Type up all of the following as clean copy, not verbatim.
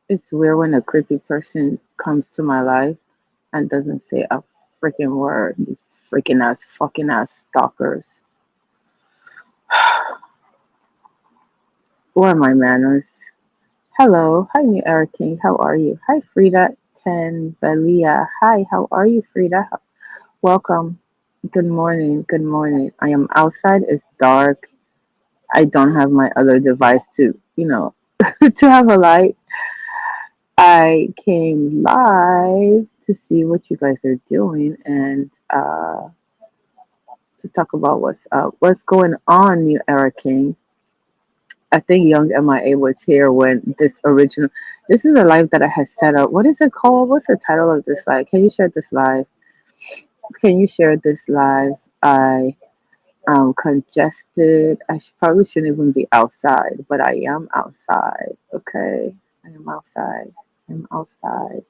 It's weird when a creepy person comes to my life and doesn't say a freaking word. These freaking ass, fucking ass stalkers. What are my manners? Hello. Hi, New Eric King. How are you? Hi, Frida Tanvalia. Hi, how are you, Frida? Welcome. Good morning. Good morning. I am outside. It's dark. I don't have my other device to, to have a light. I came live to see what you guys are doing and to talk about what's up. What's going on, New Era King? I think Young MIA was here when this is a live that I had set up. What is it called? What's the title of this live? Can you share this live? Can you share this live? I am congested. Probably shouldn't even be outside, but I am outside. Okay. I am outside. I'm outside.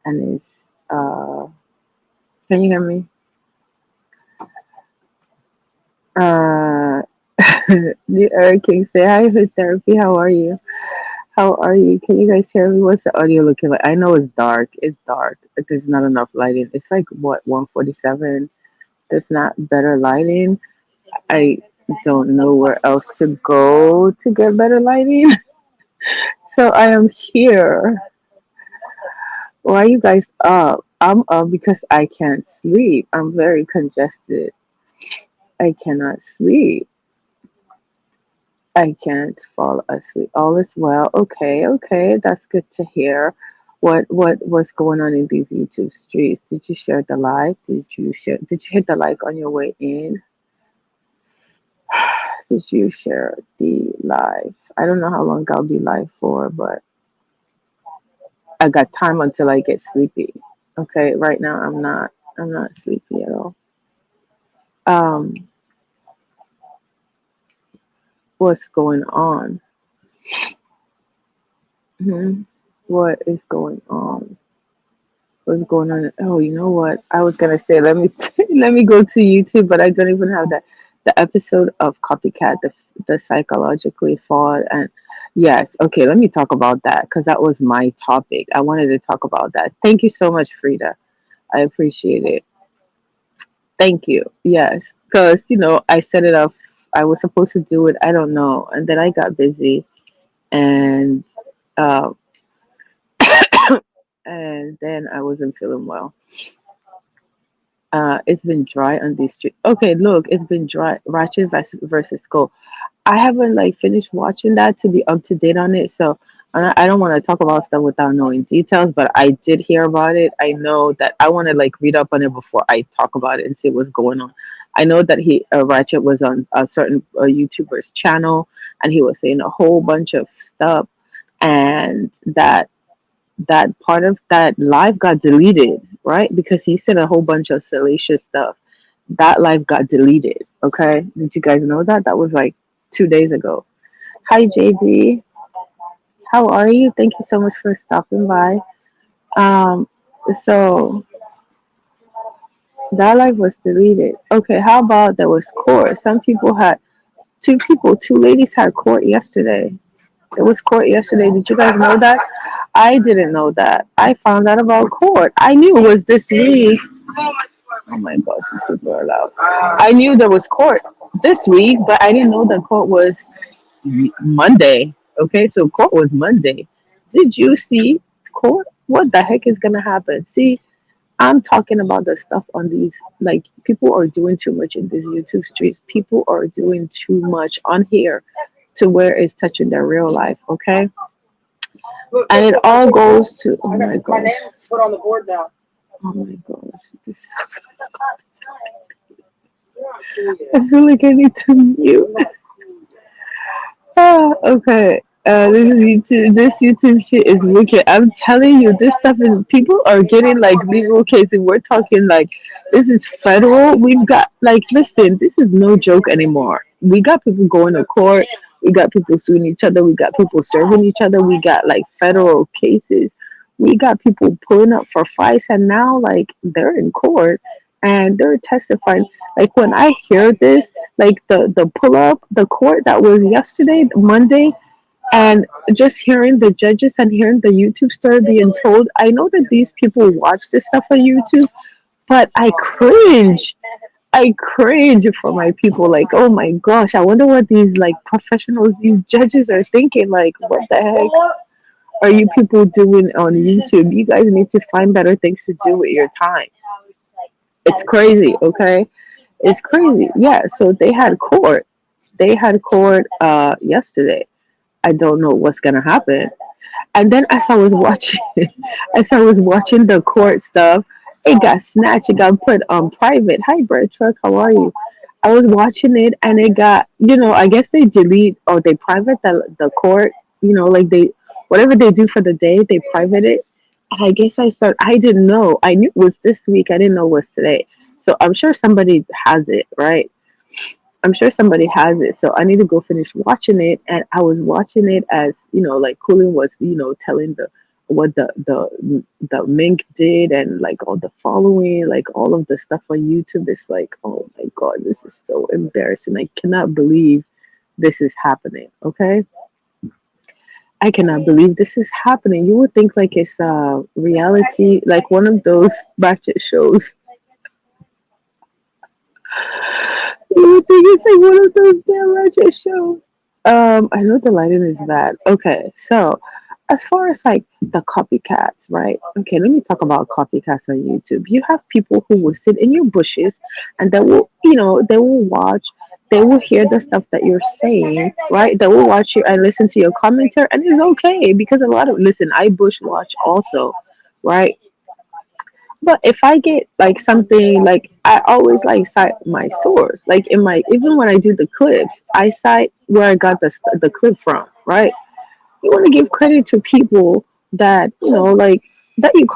And it's, can you hear me? Uh, the Eric King say hi for therapy. How are you? How are you? Can you guys hear me? What's the audio looking like? I know it's dark. It's dark. There's not enough lighting. It's like what 1:47. There's not better lighting. I don't know where else to go to get better lighting. So I am here. Why are you guys up? I'm up because I can't sleep. I'm very congested. I cannot sleep. I can't fall asleep. All is well. Okay, okay, that's good to hear. What's going on in these YouTube streets? Did you share the live? Did you hit the like on your way in? Did you share the live? I don't know how long I'll be live for, but I got time until I get sleepy. Okay, right now I'm not sleepy at all. Um, what's going on? Hmm. What is going on? What's going on? Oh, you know what? I was gonna say let me go to YouTube, but I don't even have that. The episode of Copycat, the psychologically flawed, and yes, okay. Let me talk about that because that was my topic. I wanted to talk about that. Thank you so much, Frida. I appreciate it. Thank you. Yes, because I set it up. I was supposed to do it. I don't know, and then I got busy, and uh, and then I wasn't feeling well. It's been dry on these streets. Okay, look, it's been dry. Ratchet versus Skull. I haven't like finished watching that to be up to date on it, so I don't want to talk about stuff without knowing details. But I did hear about it. I know that I want to like read up on it before I talk about it and see what's going on. I know that Ratchet was on a certain YouTuber's channel, and he was saying a whole bunch of stuff, and that part of that live got deleted, right? Because he said a whole bunch of salacious stuff. That live got deleted. Okay, did you guys know that? That was like 2 days ago. Hi JD, how are you? Thank you so much for stopping by. Um, so that live was deleted. Okay, how about there was court? Some people had two ladies had court yesterday. It was court yesterday. Did you guys know that? I didn't know that. I found out about court. I knew it was this week. Oh my gosh, these people are loud. I knew there was court this week, but I didn't know that court was Monday. Okay, so court was Monday. Did you see court? What the heck is gonna happen? See, I'm talking about the stuff on these. Like, people are doing too much in these YouTube streets. People are doing too much on here to where it's touching their real life. Okay, and it all goes to. Oh my gosh. Oh my gosh. I feel like I need to mute. Ah, okay. This is YouTube. This YouTube shit is wicked. I'm telling you, this stuff is. People are getting like legal cases. We're talking like this is federal. We've got like, listen, this is no joke anymore. We got people going to court. We got people suing each other. We got people serving each other. We got like federal cases. We got people pulling up for fights, and now like they're in court and they're testifying. Like, when I hear this, like the pull up, the court that was yesterday, Monday, and just hearing the judges and hearing the YouTube story being told, I know that these people watch this stuff on YouTube, but I cringe. I cringe for my people. Like, oh my gosh, I wonder what these like professionals, these judges are thinking. Like, what the heck are you people doing on YouTube? You guys need to find better things to do with your time. It's crazy, okay? It's crazy. Yeah, so they had court. They had court yesterday. I don't know what's gonna happen. And then as I was watching as I was watching the court stuff, it got snatched, it got put on private. Hi Bird Truck, how are you? I was watching it and it got, I guess they delete or they private the court, like they whatever they do for the day, they private it. And I didn't know. I knew it was this week. I didn't know it was today. So I'm sure somebody has it, right? I'm sure somebody has it. So I need to go finish watching it. And I was watching it as, like Colin was, telling what the mink did and like all the following, like all of the stuff on YouTube. It's like, oh my God, this is so embarrassing. I cannot believe this is happening. Okay. I cannot believe this is happening. You would think like it's reality, like one of those ratchet shows. You would think it's like one of those damn ratchet shows. I know the lighting is bad. Okay, so as far as like the copycats, right? Okay, let me talk about copycats on YouTube. You have people who will sit in your bushes and they will watch, they will hear the stuff that you're saying, right? They will watch you and listen to your commentary, and it's okay because a lot of listen, I bush watch also, right? But if I get like something like I always like cite my source, like in my even when I do the clips, I cite where I got the clip from, right? You want to give credit to people that like that you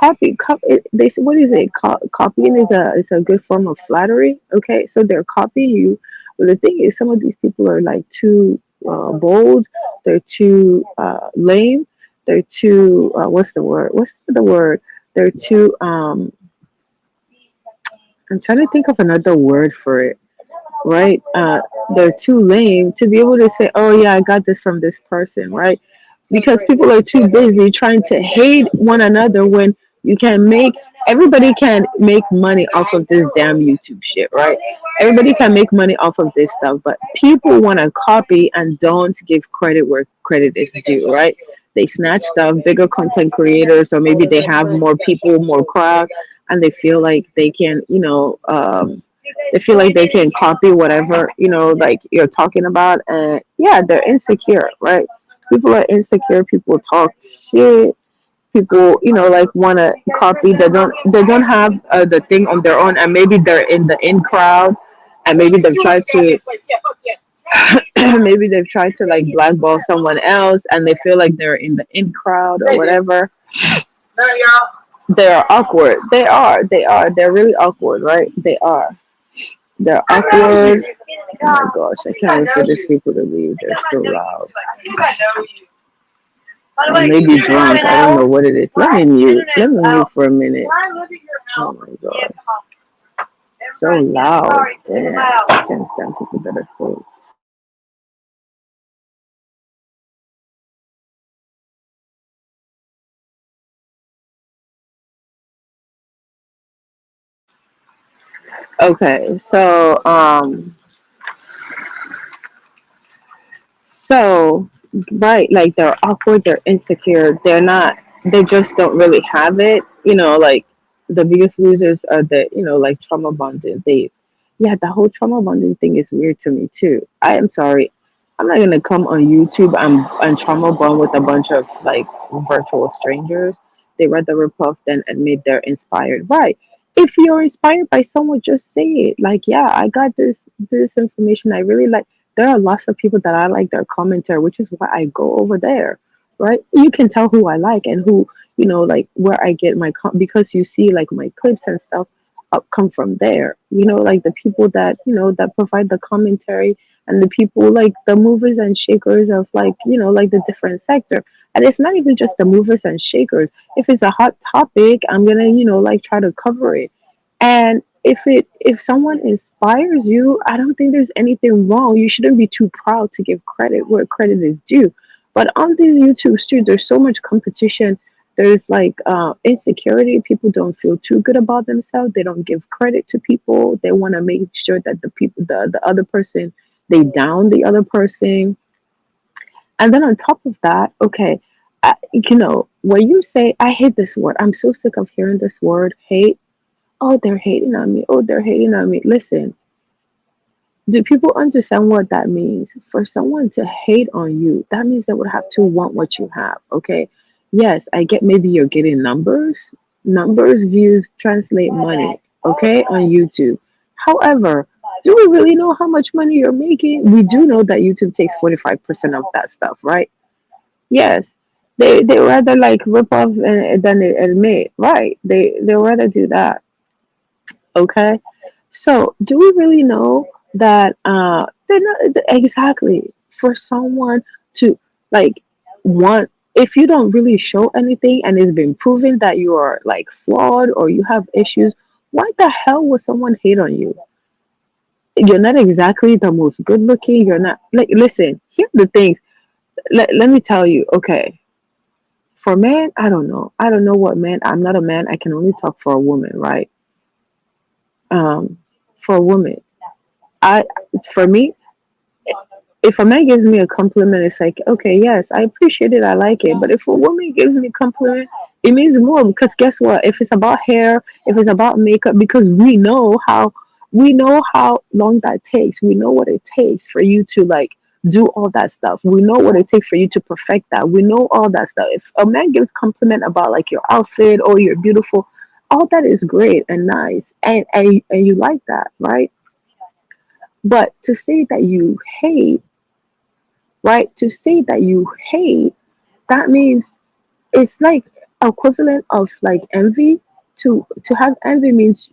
they say, what is it? Copying is a good form of flattery. Okay, so they're copying you, but the thing is, some of these people are like too bold. They're too lame. They're too what's the word? What's the word? They're too I'm trying to think of another word for it, right? They're too lame to be able to say, "Oh yeah, I got this from this person," right? Because people are too busy trying to hate one another when you can make everybody can make money off of this damn YouTube shit, right? Everybody can make money off of this stuff, but people want to copy and don't give credit where credit is due, right? They snatch stuff, bigger content creators, or maybe they have more people, more crowd, and they feel like they can, they feel like they can copy whatever, like you're talking about. And yeah, they're insecure, right? People are insecure. People talk shit. People, like want to copy. They don't have the thing on their own, and maybe they're in the in crowd, and maybe they've tried to maybe they've tried to like blackball someone else, and they feel like they're in the in crowd or whatever. They are awkward. They are. They are. They're really awkward, right? They are. They're awkward. Oh my gosh, I can't wait for these people to leave. They're so loud. Or maybe drunk. I don't know what it is. Let me mute. Let me mute for a minute. Oh my god. So loud. Damn. I can't stand people that are so. Okay, so right, like they're awkward, they're insecure, they're not, they just don't really have it. Like the biggest losers are the, like trauma bonding. Yeah, the whole trauma bonding thing is weird to me too. I am sorry. I'm not gonna come on YouTube and trauma bond with a bunch of like virtual strangers. They rather rip off than admit they're inspired. Right. If you're inspired by someone, just say it. Like, yeah, I got this information I really like. There are lots of people that I like their commentary, which is why I go over there, right? You can tell who I like and who, like where I get my because you see like my clips and stuff come from there. Like the people that that provide the commentary and the people like the movers and shakers of like like the different sector. And it's not even just the movers and shakers. If it's a hot topic, I'm gonna like try to cover it. And if someone inspires you, I don't think there's anything wrong. You shouldn't be too proud to give credit where credit is due. But on these YouTube streets, there's so much competition. There's like insecurity. People don't feel too good about themselves. They don't give credit to people. They want to make sure that the other person, they down the other person. And then on top of that, okay, when you say, I hate this word, I'm so sick of hearing this word, hate. Oh, they're hating on me. Oh, they're hating on me. Listen, do people understand what that means? For someone to hate on you, that means they would have to want what you have. Okay. Yes, I get maybe you're getting numbers. Numbers, views, translate money. Okay, on YouTube. However, do we really know how much money you're making? We do know that YouTube takes 45% of that stuff, right? Yes. They rather like rip off than admit, right? They rather do that. Okay. So, do we really know that they're not exactly for someone to like want, if you don't really show anything and it's been proven that you are like flawed or you have issues, why the hell would someone hate on you? You're not exactly the most good looking. You're not like, listen, here's the things. Let me tell you, okay. For men, I don't know. I don't know what man. I'm not a man. I can only talk for a woman, right? Um, for a woman, I for me, if a man gives me a compliment, it's like, okay, yes, I appreciate it, I like it. But if a woman gives me a compliment, it means more because guess what? If it's about hair, if it's about makeup, because we know how long that takes. We know what it takes for you to like do all that stuff. We know what it takes for you to perfect that. We know all that stuff. If a man gives compliment about like your outfit or you're beautiful, all that is great and nice, and you like that, right? But to say that you hate, right? To say that you hate, that means it's like equivalent of like envy. To have envy means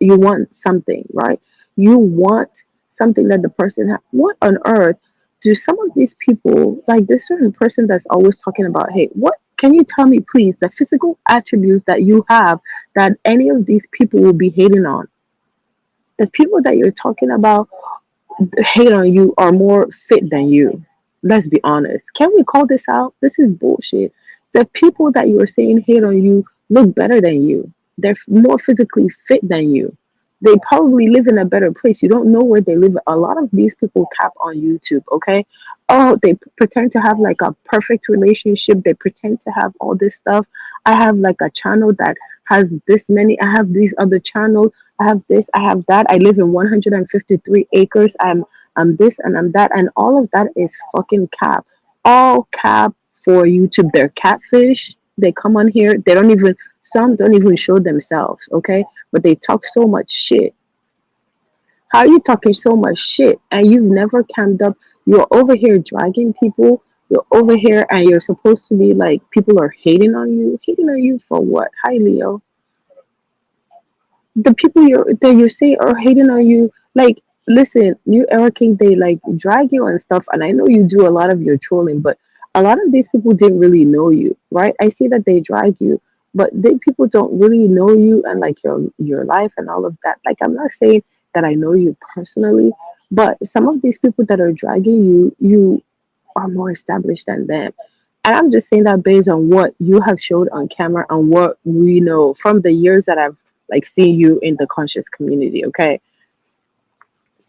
you want something, right? You want something that the person has. What on earth do some of these people, like this certain person that's always talking about hate, what can you tell me please the physical attributes that you have that any of these people will be hating on? The people that you're talking about hate on you are more fit than you. Let's be honest. Can we call this out? This is bullshit. The people that you are saying hate on you look better than you. They're more physically fit than you. They probably live in a better place. You don't know where they live. A lot of these people cap on YouTube, okay? Oh, they pretend to have like a perfect relationship. They pretend to have all this stuff. I have like a channel that has this many. I have these other channels. I have this, I have that. I live in 153 acres. I'm this and I'm that, and all of that is fucking cap. All cap for YouTube. They're catfish. They come on here. They don't even, some don't even show themselves, okay? But they talk so much shit. How are you talking so much shit and you've never camped up? You're over here dragging people. You're over here and you're supposed to be like people are hating on you. Hating on you for what? Hi Leo. The people you say are hating on you, like, listen, you Eric King, they like drag you and stuff, and I know you do a lot of your trolling, but a lot of these people didn't really know you, right? I see that they drag you, but they people don't really know you and like your life and all of that. Like, I'm not saying that I know you personally, but some of these people that are dragging you, you are more established than them. And I'm just saying that based on what you have showed on camera and what we know from the years that I've like seeing you in the conscious community. Okay,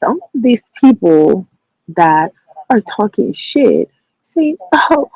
some of these people that are talking shit, saying, "Oh,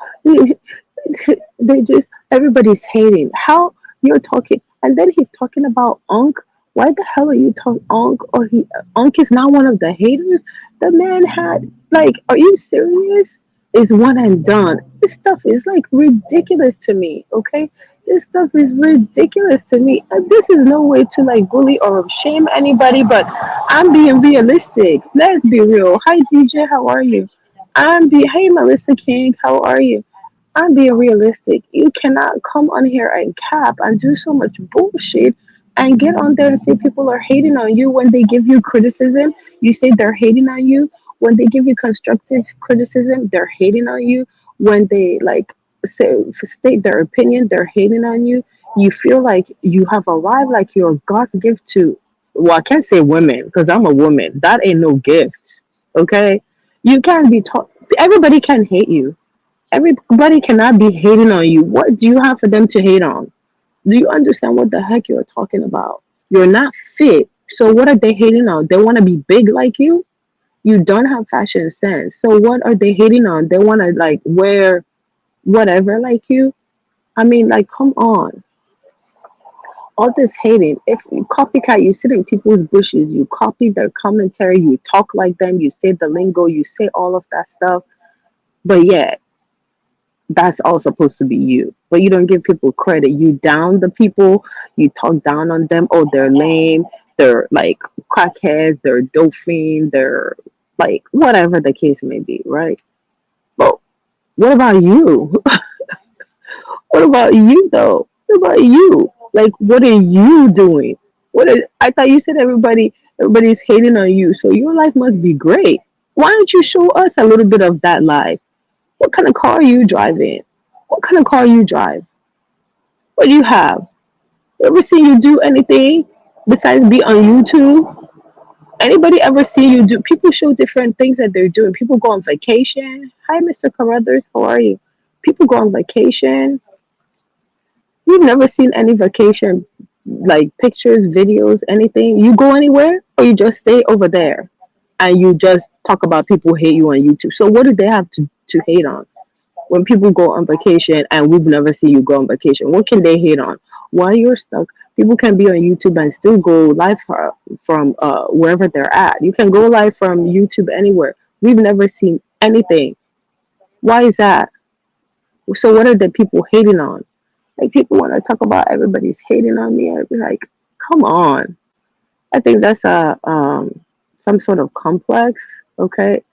they just everybody's hating." How you're talking, and then he's talking about Unc. Why the hell are you talking Unc? Or he Unc is not one of the haters. The man had like, are you serious? Is one and done. This stuff is like ridiculous to me. Okay, this stuff is ridiculous to me. And this is no way to like bully or shame anybody, but I'm being realistic. Let's be real. Hi DJ, how are you? Hey Melissa King, how are you? I'm being realistic. You cannot come on here and cap and do so much bullshit and get on there and say people are hating on you when they give you criticism. You say they're hating on you. When they give you constructive criticism, they're hating on you. When they like state their opinion, they're hating on you. You feel like you have arrived, like you're God's gift to. Well, I can't say women because I'm a woman. That ain't no gift. Okay, you can't be taught. Everybody can hate you. Everybody cannot be hating on you. What do you have for them to hate on? Do you understand what the heck you're talking about? You're not fit. So what are they hating on? They want to be big like you? You don't have fashion sense. So what are they hating on? They want to like wear whatever like you? I mean, like, come on. All this hating. If you copycat, you sit in people's bushes, you copy their commentary, you talk like them, you say the lingo, you say all of that stuff. But yeah, that's all supposed to be you. But you don't give people credit. You down the people, you talk down on them. Oh, they're lame, they're like crackheads, they're dolphin, they're like whatever the case may be, right? But what about you? What about you though? What about you? Like what are you doing? I thought you said everybody's hating on you, so your life must be great. Why don't you show us a little bit of that life? What kind of car are you driving? What kind of car you drive? What do you have? Ever seen you do anything besides be on YouTube? Anybody ever see you do? People show different things that they're doing. People go on vacation. Hi, Mr. Carruthers. How are you? People go on vacation. You've never seen any vacation, like pictures, videos, anything. You go anywhere or you just stay over there and you just talk about people hate you on YouTube. So what do they have to hate on? When people go on vacation and we've never seen you go on vacation, what can they hate on? While you're stuck, people can be on YouTube and still go live from wherever they're at. You can go live from YouTube anywhere. We've never seen anything. Why is that? So what are the people hating on? Like people want to talk about everybody's hating on me. I'd be like, come on. I think that's a some sort of complex. Okay,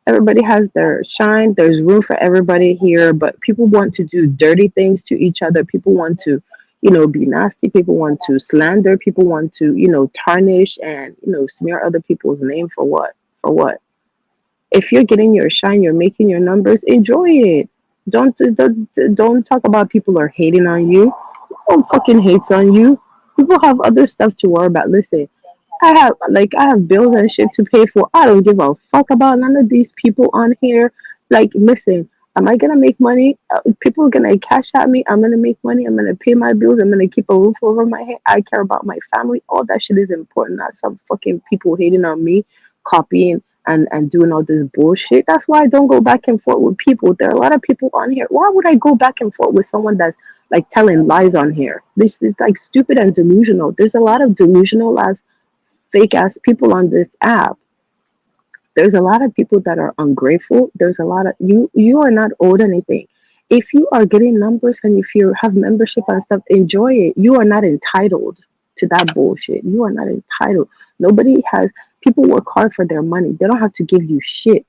everybody has their shine. There's room for everybody here, but people want to do dirty things to each other. People want to, be nasty. People want to slander. People want to, tarnish and smear other people's name for what? For what? If you're getting your shine, you're making your numbers. Enjoy it. Don't talk about people are hating on you. No one fucking hates on you. People have other stuff to worry about. Listen, I have bills and shit to pay for. I don't give a fuck about none of these people on here. Like, listen, am I gonna make money? People are gonna cash at me. I'm gonna make money. I'm gonna pay my bills. I'm gonna keep a roof over my head. I care about my family. All that shit is important. Not some fucking people hating on me, copying and doing all this bullshit. That's why I don't go back and forth with people. There are a lot of people on here. Why would I go back and forth with someone that's like telling lies on here? This is like stupid and delusional. There's a lot of delusional ass fake ass people on this app. There's a lot of people that are ungrateful. There's a lot of you are not owed anything. If you are getting numbers and if you have membership and stuff, enjoy it. You are not entitled to that bullshit. You are not entitled. Nobody has people work hard for their money. They don't have to give you shit.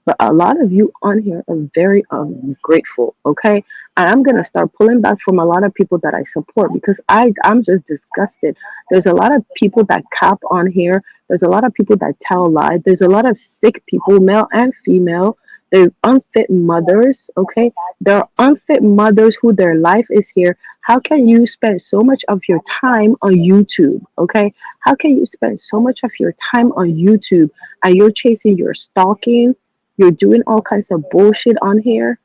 But a lot of you on here are very ungrateful, okay? And I'm gonna start pulling back from a lot of people that I support because I'm just disgusted. There's a lot of people that cap on here. There's a lot of people that tell lies. There's a lot of sick people, male and female. There's unfit mothers, okay? There are unfit mothers who their life is here. How can you spend so much of your time on YouTube, okay? How can you spend so much of your time on YouTube and you're chasing your stalking? You're doing all kinds of bullshit on here.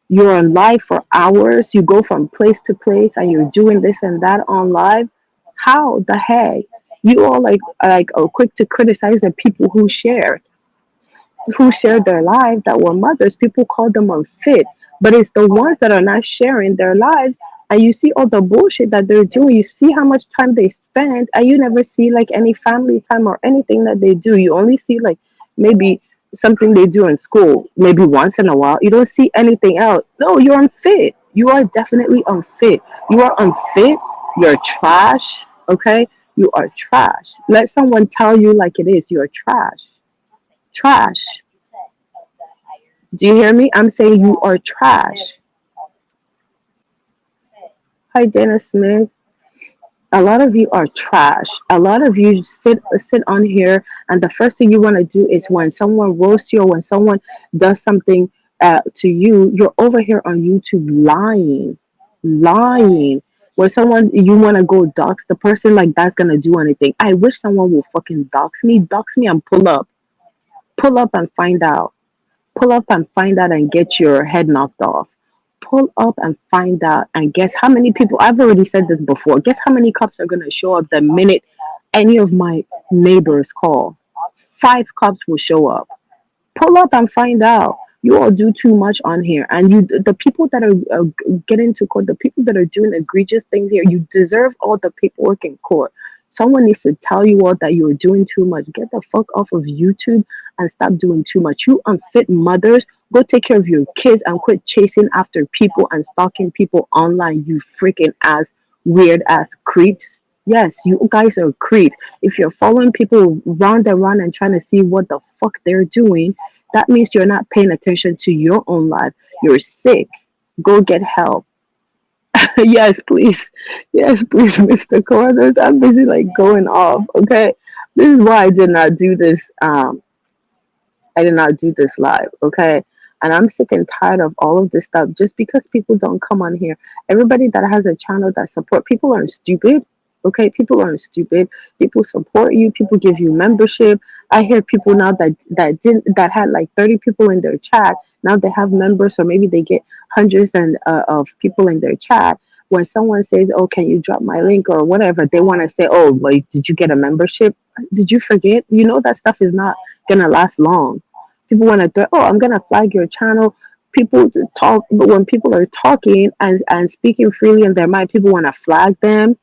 You're on live for hours. You go from place to place and you're doing this and that on live. How the heck? You all like are quick to criticize the people who shared their lives that were mothers. People call them unfit, but it's the ones that are not sharing their lives. And you see all the bullshit that they're doing. You see how much time they spend, and you never see like any family time or anything that they do. You only see like maybe something they do in school, maybe once in a while. You don't see anything else. No, you're unfit. You are definitely unfit. You are unfit. You're trash. Okay? You are trash. Let someone tell you like it is. You're trash. Trash. Do you hear me? I'm saying you are trash. Hi, Dana Smith. A lot of you are trash. A lot of you sit on here, and the first thing you want to do is when someone roasts you or when someone does something to you, you're over here on YouTube lying, lying. When someone you want to go dox the person, like that's gonna do anything. I wish someone will fucking dox me, and pull up and find out. Pull up and find out and get your head knocked off. Pull up and find out and guess how many people, I've already said this before, guess how many cops are going to show up the minute any of my neighbors call? 5 cops will show up. Pull up and find out. You all do too much on here, and the people that are getting to court, the people that are doing egregious things here, you deserve all the paperwork in court. Someone needs to tell you all that you're doing too much. Get the fuck off of YouTube and stop doing too much. You unfit mothers, go take care of your kids and quit chasing after people and stalking people online. You freaking ass, weird ass creeps. Yes, you guys are creeps. If you're following people round and round and trying to see what the fuck they're doing, that means you're not paying attention to your own life. You're sick. Go get help. Yes, please. Yes, please, Mr. Corners. I'm busy like going off. Okay. This is why I did not do this. I did not do this live. Okay. And I'm sick and tired of all of this stuff just because people don't come on here. Everybody that has a channel that support people aren't stupid. Okay, people aren't stupid. People support you. People give you membership. I hear people now that had like 30 people in their chat. Now they have members, or maybe they get hundreds of people in their chat. When someone says, "Oh, can you drop my link or whatever?" They want to say, "Oh, like, did you get a membership? Did you forget?" You know that stuff is not gonna last long. People want to throw, "Oh, I'm gonna flag your channel." People to talk, but when people are talking and speaking freely in their mind, people want to flag them.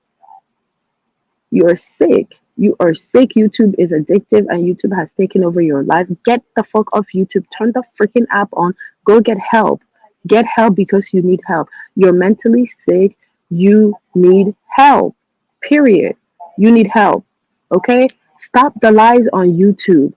You're sick. You are sick. YouTube is addictive and YouTube has taken over your life. Get the fuck off YouTube. Turn the freaking app on. Go get help. Get help because you need help. You're mentally sick. You need help. Period. You need help. Okay? Stop the lies on YouTube.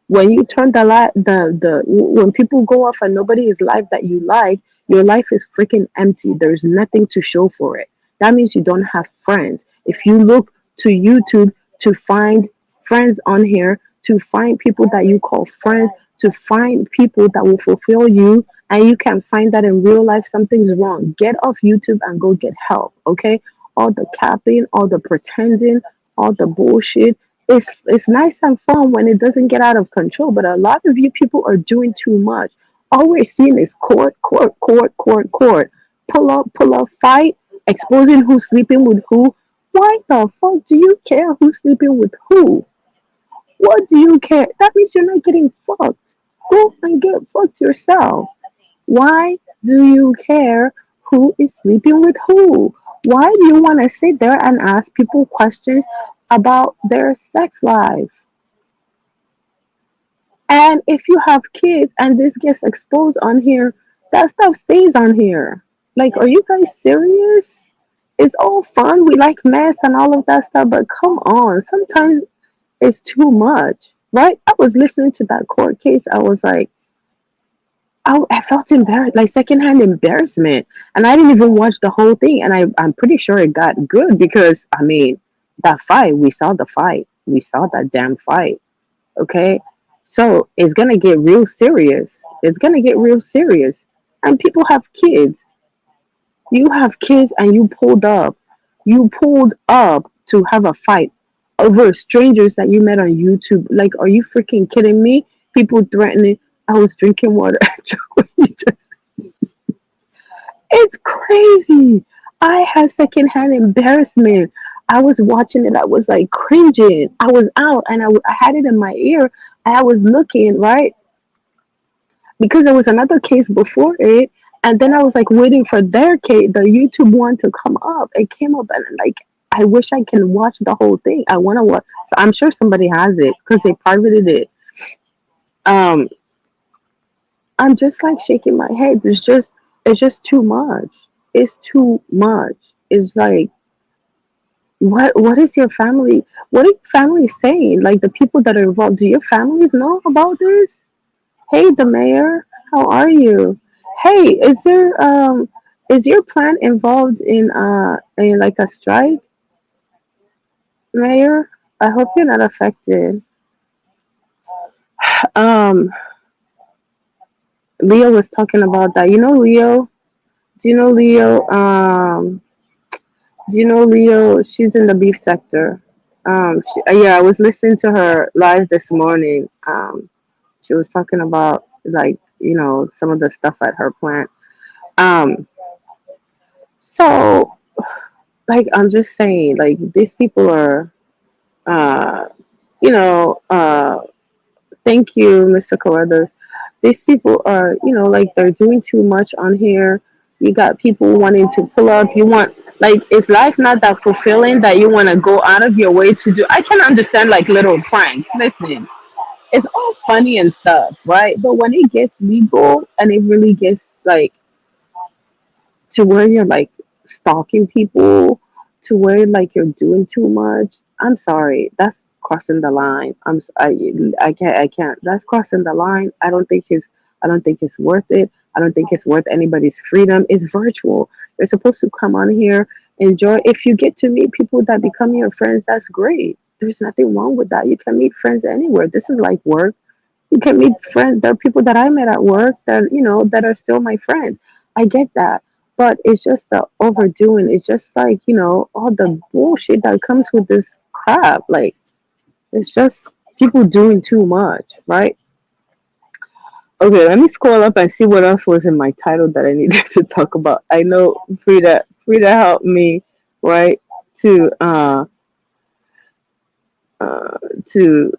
When you turn when people go off and nobody is live that you like, your life is freaking empty. There's nothing to show for it. That means you don't have friends. If you look to YouTube to find friends on here, to find people that you call friends, to find people that will fulfill you, and you can find that in real life, something's wrong. Get off YouTube and go get help. Okay? All the capping, all the pretending, all the bullshit, it's nice and fun when it doesn't get out of control, but a lot of you people are doing too much. All we're seeing is court, court, court, court, court. Pull up, fight, exposing who's sleeping with who. Why the fuck do you care who's sleeping with who? What do you care? That means you're not getting fucked. Go and get fucked yourself. Why do you care who is sleeping with who? Why do you want to sit there and ask people questions about their sex life? And if you have kids and this gets exposed on here, that stuff stays on here. Like, are you guys serious? It's all fun. We like mess and all of that stuff, but come on. Sometimes it's too much, right? I was listening to that court case. I was like, I felt embarrassed, like secondhand embarrassment. And I didn't even watch the whole thing. And I'm pretty sure it got good because, I mean, that fight, we saw the fight. We saw that damn fight. Okay? So it's going to get real serious. It's going to get real serious. And people have kids. You have kids and you pulled up. You pulled up to have a fight over strangers that you met on YouTube. Like, are you freaking kidding me? People threatening. I was drinking water. It's crazy. I had secondhand embarrassment. I was watching it. I was like cringing. I was out and I had it in my ear. I was looking, right? Because there was another case before it. And then I was like waiting for their case, the YouTube one to come up. It came up and like, I wish I can watch the whole thing. I want to watch. So I'm sure somebody has it because they privated it. Um, I'm just like shaking my head. It's just too much. It's too much. It's like, what is your family? What are your family saying? Like the people that are involved, do your families know about this? Hey, the mayor, how are you? Hey, is your plan involved in like a strike, mayor? I hope you're not affected. Um, Leo was talking about that. You know Leo? Do you know Leo? Do you know Leo? She's in the beef sector. Yeah, I was listening to her live this morning. She was talking about like some of the stuff at her plant. Um, so like I'm just saying, like these people are, uh, you know, thank you, Mr. Carruthers. These people are, like they're doing too much on here. You got people wanting to pull up. You want like is life not that fulfilling that you want to go out of your way to do? I can understand like little pranks. Listen, it's all funny and stuff, right? But when it gets legal and it really gets like to where you're like stalking people, to where like you're doing too much. I'm sorry, that's crossing the line. I can't. That's crossing the line. I don't think it's worth it. I don't think it's worth anybody's freedom. It's virtual. You're supposed to come on here, enjoy. If you get to meet people that become your friends, that's great. There's nothing wrong with that. You can meet friends anywhere. This is like work. You can meet friends. There are people that I met at work that that are still my friends. I get that, but it's just the overdoing. It's just like all the bullshit that comes with this crap. Like it's just people doing too much, right? Okay, let me scroll up and see what else was in my title that I needed to talk about. I know Frida helped me, right, to uh to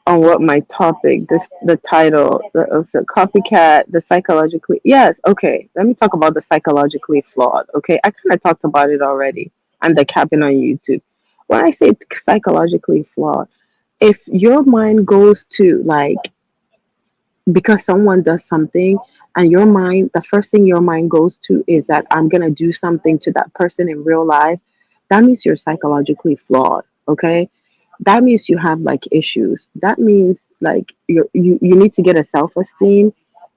on what my topic, the title of the copycat, the psychologically. Yes, okay. Let me talk about the psychologically flawed. Okay, I kind of talked about it already. And the capping on YouTube. When I say psychologically flawed, if your mind goes to like because someone does something and your mind, the first thing your mind goes to is that I'm gonna do something to that person in real life, that means you're psychologically flawed. Okay, that means you have like issues. That means like you need to get a self-esteem.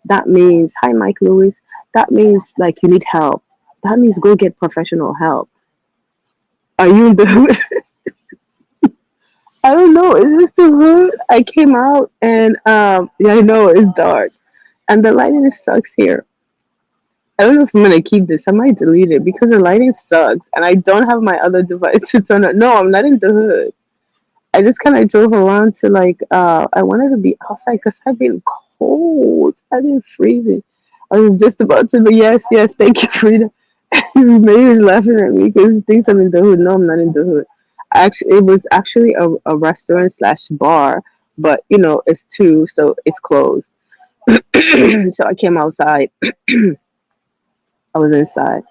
That means hi Mike Lewis. That means like you need help. That means go get professional help. Are you in the hood? I don't know. Is this the hood? I came out and yeah, I know it's dark and the lighting sucks here. I don't know if I'm gonna keep this. I might delete it because the lighting sucks and I don't have my other device to turn on. No, I'm not in the hood. I just kind of drove around to like I wanted to be outside because I've been cold. I've been freezing. I was just about to be yes, yes, thank you, Frida. Maybe laughing at me because he thinks I'm in the hood. No, I'm not in the hood. Actually, it was actually a restaurant slash bar, but it's two, so it's closed. So I came outside. I was inside.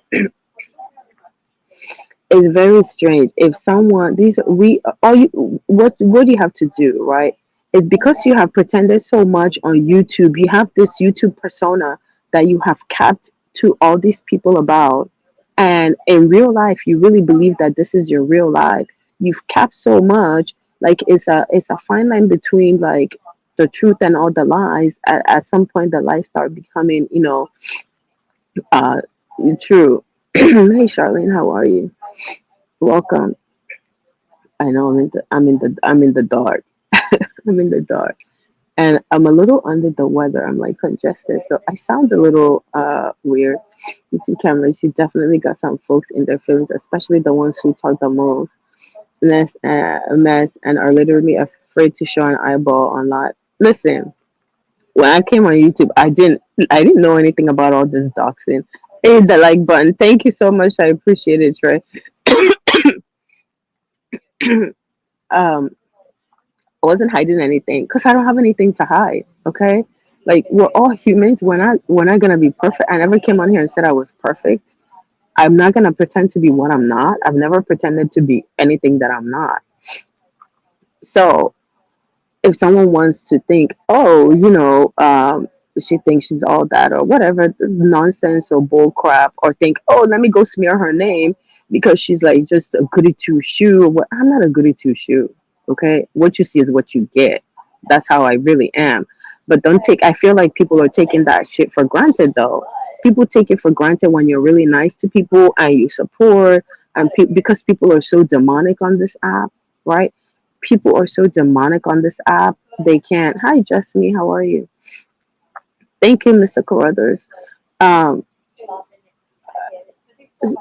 It's very strange. If someone these we all you what do you have to do, right? It's because you have pretended so much on YouTube. You have this YouTube persona that you have kept to all these people about. And in real life, you really believe that this is your real life. You've kept so much, like it's a fine line between like the truth and all the lies. At some point, the lies start becoming, uh, true. Hey, Charlene, how are you? Welcome. I know I'm in the dark. I'm in the dark. And I'm a little under the weather. I'm like congested. So I sound a little weird. YouTube cameras, you definitely got some folks in their feelings, especially the ones who talk the most mess and are literally afraid to show an eyeball on live. Listen, when I came on YouTube, I didn't know anything about all this doxing. I hit the like button. Thank you so much. I appreciate it, Trey. um, I wasn't hiding anything because I don't have anything to hide. Okay, like we're all humans. We're not gonna be perfect. I never came on here and said I was perfect. I'm not gonna pretend to be what I'm not. I've never pretended to be anything that I'm not. So if someone wants to think, oh, she thinks she's all that or whatever nonsense or bull crap, or think, oh, let me go smear her name because she's like just a goody two shoe. I'm not a goody two shoe. Okay, what you see is what you get. That's how I really am. But don't take. I feel like people are taking that shit for granted though. People take it for granted when you're really nice to people and you support, and because people are so demonic on this app, right? People are so demonic on this app. They can't. Hi, Jessamy. How are you? Thank you, Mr. Carruthers. Um,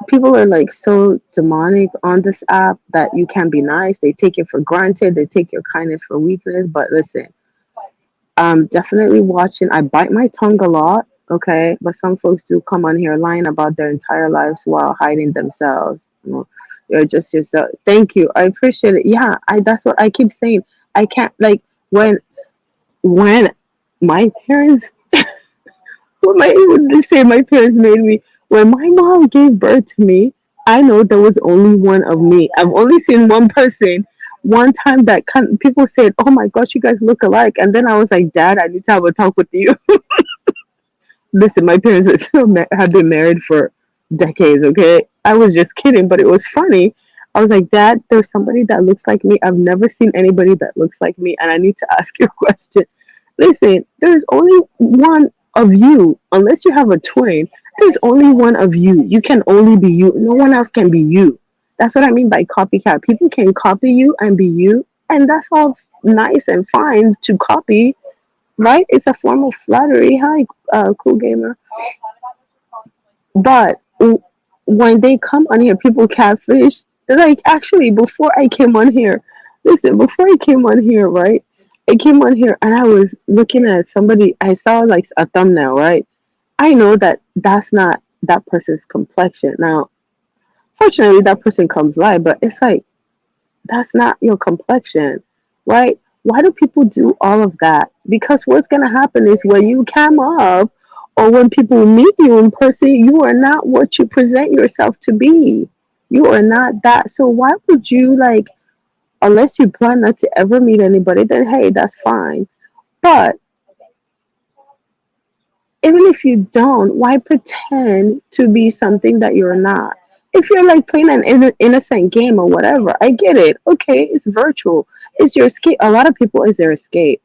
People are like so demonic on this app that you can be nice. They take it for granted. They take your kindness for weakness. But listen, I'm definitely watching. I bite my tongue a lot. Okay, but some folks do come on here lying about their entire lives while hiding themselves. You're just yourself. Thank you. I appreciate it. Yeah, I. That's what I keep saying. I can't like when my parents, what they say my parents made me, when my mom gave birth to me, I know there was only one of me. I've only seen one person one time that people said, oh my gosh, you guys look alike. And then I was like, Dad, I need to have a talk with you. Listen, my parents are still have been married for decades, okay? I was just kidding, but it was funny. I was like, Dad, there's somebody that looks like me. I've never seen anybody that looks like me, and I need to ask you a question. Listen, there's only one of you. Unless you have a twin, there's only one of you. You can only be you. No one else can be you. That's what I mean by copycat. People can copy you and be you, and that's all nice and fine to copy, right? It's a form of flattery. Hi, cool gamer. But when they come on here, people catfish. Like actually, before I came on here, listen, before I came on here, right? I came on here and I was looking at somebody. I saw like a thumbnail, right? I know that that's not that person's complexion. Now, fortunately, that person comes live, but it's like that's not your complexion, right? Why do people do all of that? Because what's going to happen is when you come up or when people meet you in person, you are not what you present yourself to be. You are not that. So why would you like, unless you plan not to ever meet anybody, then hey, that's fine. But even if you don't, why pretend to be something that you're not? If you're like playing an innocent game or whatever, I get it. Okay, it's virtual. It's your escape. A lot of people is their escape.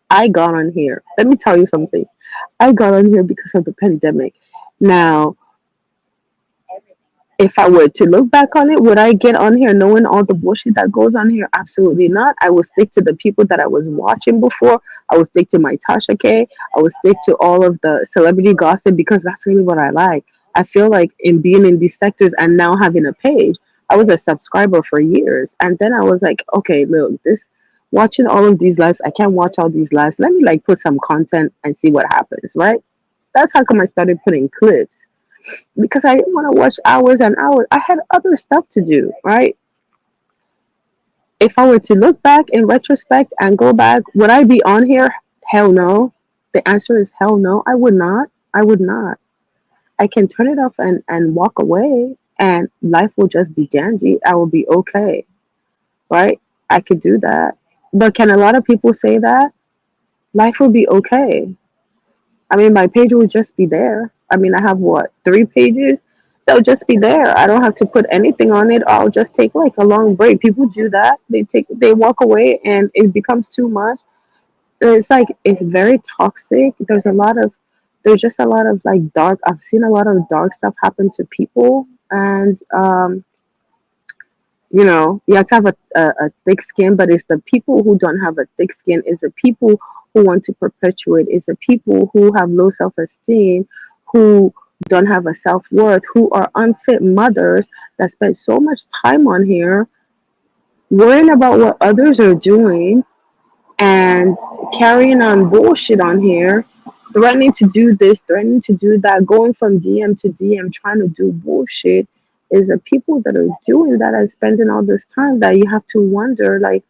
I got on here. Let me tell you something. I got on here because of the pandemic. Now, if I were to look back on it, would I get on here knowing all the bullshit that goes on here? Absolutely not. I will stick to the people that I was watching before. I will stick to my Tasha K. I will stick to all of the celebrity gossip because that's really what I like. I feel like in being in these sectors and now having a page, I was a subscriber for years. And then I was like, okay, look, this watching all of these lives, I can't watch all these lives. Let me like put some content and see what happens, right? That's how come I started putting clips because I didn't want to watch hours and hours. I had other stuff to do, right? If I were to look back in retrospect and go back, would I be on here? Hell no. The answer is hell no. I would not. I would not. I can turn it off and walk away and life will just be dandy. I will be okay, right? I could do that. But can a lot of people say that? Life will be okay. I mean, my page will just be there. I mean, I have what, 3 pages? They'll just be there. I don't have to put anything on it. I'll just take like a long break. People do that. They walk away and it becomes too much. It's like it's very toxic. There's just a lot of like dark. I've seen a lot of dark stuff happen to people, and you have to have a thick skin, but it's the people who don't have a thick skin, it's the people who want to perpetuate, it's the people who have low self-esteem, who don't have a self-worth, who are unfit mothers that spend so much time on here worrying about what others are doing and carrying on bullshit on here, threatening to do this, threatening to do that, going from DM to DM, trying to do bullshit is the people that are doing that and spending all this time that you have to wonder, like,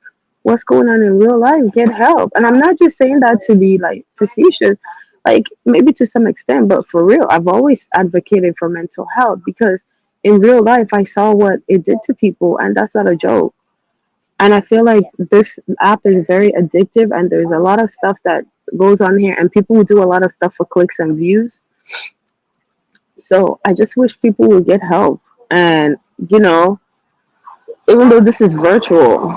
what's going on in real life? Get help. And I'm not just saying that to be like facetious, like maybe to some extent, but for real, I've always advocated for mental health because in real life, I saw what it did to people, and that's not a joke. And I feel like this app is very addictive, and there's a lot of stuff that goes on here, and people do a lot of stuff for clicks and views. So I just wish people would get help. And, you know, even though this is virtual,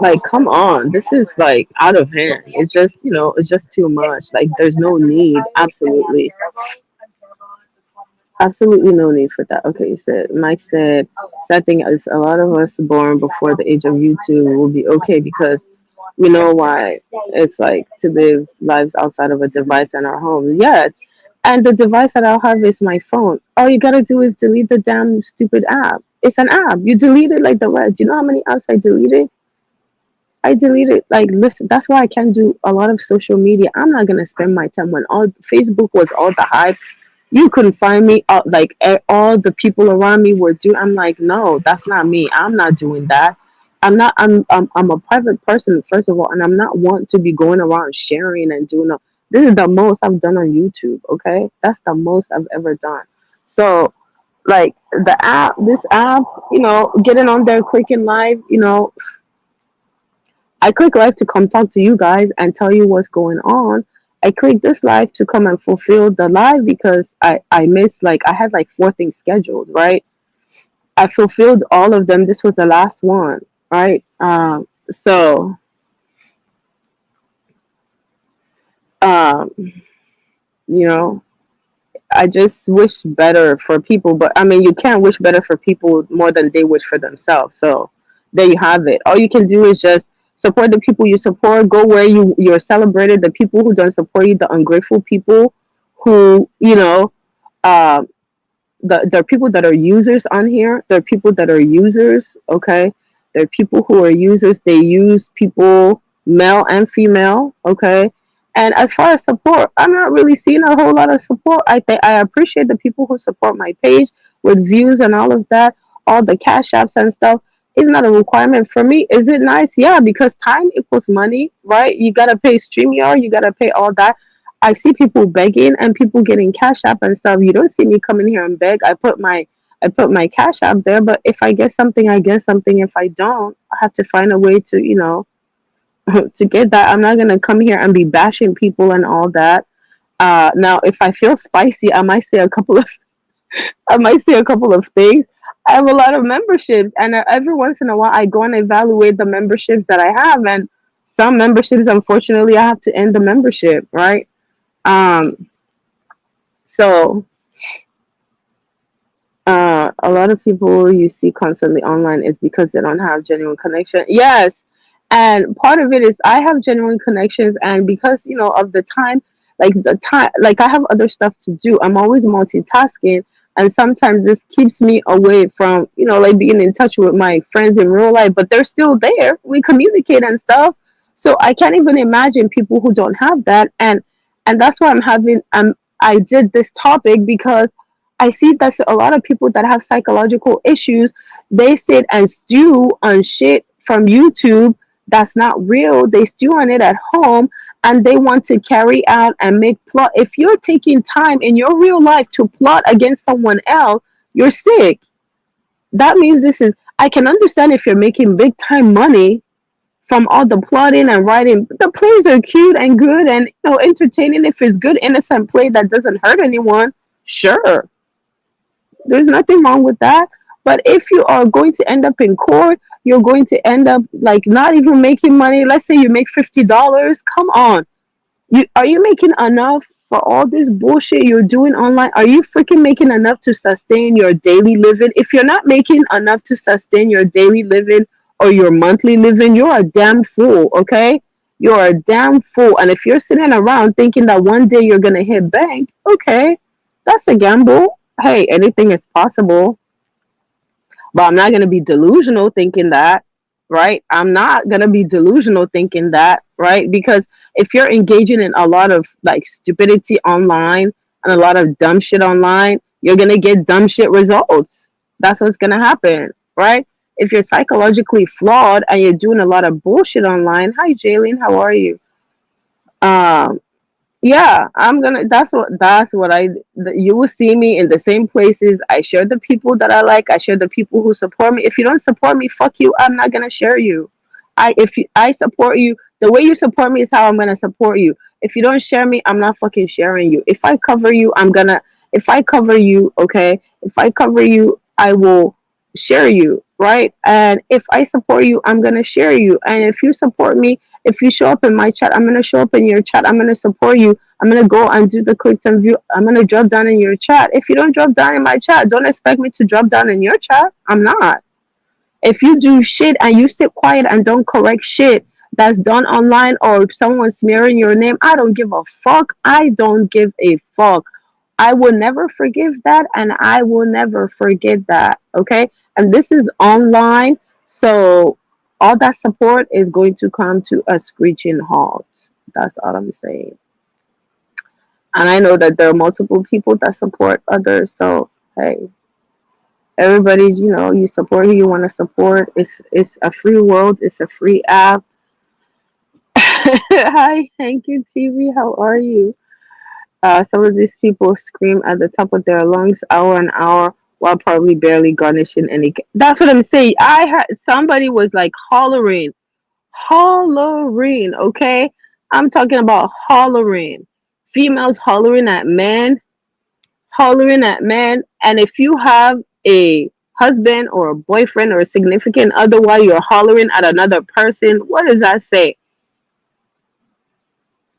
like, come on, this is like out of hand. It's just, it's just too much. Like, there's no need. Absolutely no need for that. Okay, you said, Mike said, sad thing is a lot of us born before the age of YouTube will be okay because we know why it's like to live lives outside of a device in our home. Yes. And the device that I'll have is my phone. All you gotta do is delete the damn stupid app. It's an app. You delete it like the rest. You know how many apps I deleted? I deleted, like, listen, that's why I can't do a lot of social media. I'm not gonna spend my time when all Facebook was all the hype. You couldn't find me, like, all the people around me were doing. I'm like, no, that's not me. I'm not doing that. I'm a private person, first of all, and I'm not want to be going around sharing and doing. This is the most I've done on YouTube. Okay, that's the most I've ever done. So, like, this app, getting on there, clicking live, I click live to come talk to you guys and tell you what's going on. I click this live to come and fulfill the live because I missed, like, I had like 4 things scheduled, right? I fulfilled all of them. This was the last one, right? So, um, you know, I just wish better for people, but I mean, you can't wish better for people more than they wish for themselves. So there you have it. All you can do is just support the people you support. Go where you're celebrated. The people who don't support you, the ungrateful people who, uh, there are people that are users on here. There are people that are users. Okay, there are people who are users. They use people, male and female. Okay, and as far as support, I'm not really seeing a whole lot of support. I think I appreciate the people who support my page with views and all of that, all the cash apps and stuff. It's not a requirement for me. Is it nice? Yeah, because time equals money, right? You gotta pay StreamYard, you gotta pay all that. I see people begging and people getting cash app and stuff. You don't see me coming here and beg. I put my cash app there, but if I get something, I get something. If I don't, I have to find a way to, to get that. I'm not gonna come here and be bashing people and all that. Now, if I feel spicy, I might say a couple of things. I have a lot of memberships, and every once in a while, I go and evaluate the memberships that I have, and some memberships, unfortunately, I have to end the membership, right? Um, so a lot of people you see constantly online is because they don't have genuine connection. Yes, and part of it is I have genuine connections, and because of the time, like I have other stuff to do. I'm always multitasking, and sometimes this keeps me away from like being in touch with my friends in real life. But they're still there. We communicate and stuff. So I can't even imagine people who don't have that, and that's why I did this topic because I see that a lot of people that have psychological issues, they sit and stew on shit from YouTube that's not real. They stew on it at home and they want to carry out and make plot. If you're taking time in your real life to plot against someone else, you're sick. That means I can understand if you're making big time money from all the plotting and writing. The plays are cute and good and entertaining. If it's good, innocent play that doesn't hurt anyone, sure. There's nothing wrong with that. But if you are going to end up in court, you're going to end up like not even making money. Let's say you make $50. Come on. Are you making enough for all this bullshit you're doing online? Are you freaking making enough to sustain your daily living? If you're not making enough to sustain your daily living or your monthly living, you're a damn fool, okay? You're a damn fool. And if you're sitting around thinking that one day you're going to hit bank, okay, that's a gamble. Hey, anything is possible. But I'm not going to be delusional thinking that, right? I'm not going to be delusional thinking that, right? Because if you're engaging in a lot of like stupidity online and a lot of dumb shit online, you're gonna get dumb shit results. That's what's gonna happen, right? If you're psychologically flawed and you're doing a lot of bullshit online, hi Jaylene, how are you? Um, yeah, I'm gonna. You will see me in the same places. I share the people that I like. I share the people who support me. If you don't support me, fuck you. I'm not gonna share you. I support you, the way you support me is how I'm gonna support you. If you don't share me, I'm not fucking sharing you. If I cover you, I'm gonna. If I cover you, okay. If I cover you, I will share you, right? And if I support you, I'm gonna share you. And if you support me, if you show up in my chat, I'm gonna show up in your chat. I'm gonna support you. I'm gonna go and do the quick time view. I'm gonna drop down in your chat. If you don't drop down in my chat, don't expect me to drop down in your chat. I'm not. If you do shit and you sit quiet and don't correct shit that's done online or if someone's smearing your name, I don't give a fuck. I don't give a fuck. I will never forgive that and I will never forget that. Okay. And this is online. So all that support is going to come to a screeching halt. That's all I'm saying. And I know that there are multiple people that support others. So, hey, everybody, you support who you want to support. It's a free world. It's a free app. Hi, thank you, TV. How are you? Some of these people scream at the top of their lungs hour and hour while probably barely garnishing any. That's what I'm saying. I had somebody was like hollering, hollering. Okay, I'm talking about hollering. Females hollering at men. And if you have a husband or a boyfriend or a significant other while you're hollering at another person, what does that say?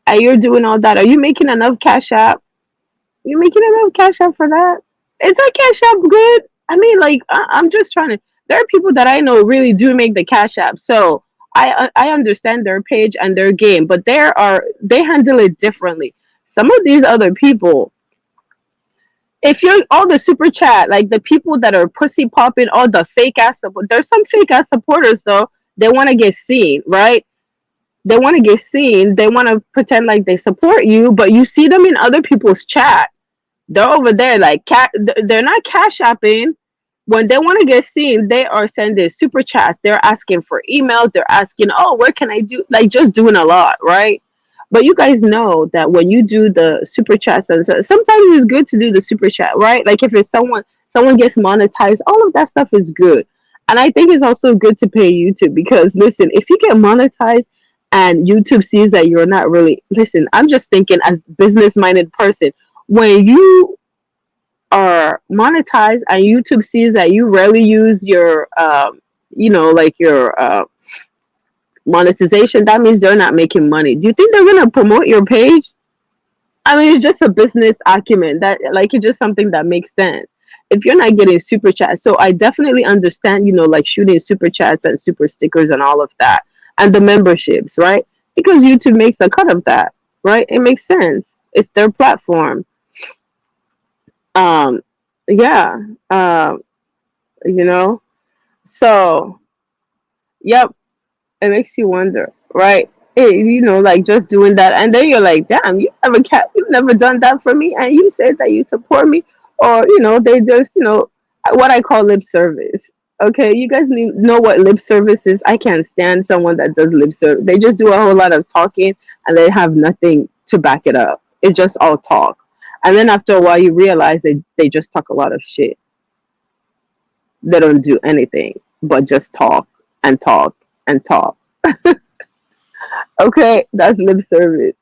And you're doing all that. Are you making enough cash app? You making enough cash app for that? Is that cash app good? I mean, like, I'm just trying to. There are people that I know really do make the cash app, so I understand their page and their game, but they handle it differently. Some of these other people, if you're all the super chat, like the people that are pussy popping, all the fake ass support, there's some fake ass supporters though. They want to get seen, right? They want to get seen. They want to pretend like they support you, but you see them in other people's chat. They're over there like they're not cash apping. When they want to get seen, they are sending super chats. They're asking for emails. They're asking, "Oh, what can I do?" Like just doing a lot, right? But you guys know that when you do the super chats, and sometimes it's good to do the super chat, right? Like if it's someone gets monetized, all of that stuff is good. And I think it's also good to pay YouTube because listen, if you get monetized and YouTube sees that you're not really listen, I'm just thinking as business minded person, when you are monetized and YouTube sees that you rarely use your like your monetization, that means they're not making money. Do you think they're gonna promote your page? I mean, it's just a business acumen that, like, it's just something that makes sense. If you're not getting super chats, so I definitely understand, like shooting super chats and super stickers and all of that, and the memberships, right? Because YouTube makes a cut of that, right? It makes sense. It's their platform. Um, yeah. You know. So, yep. It makes you wonder, right? Like just doing that, and then you're like, damn, you've never done that for me, and you said that you support me, or they just, what I call lip service. Okay, you guys know what lip service is. I can't stand someone that does lip service. They just do a whole lot of talking, and they have nothing to back it up. It's just all talk, and then after a while, you realize they just talk a lot of shit. They don't do anything but just talk and talk and talk. Okay, that's lip service.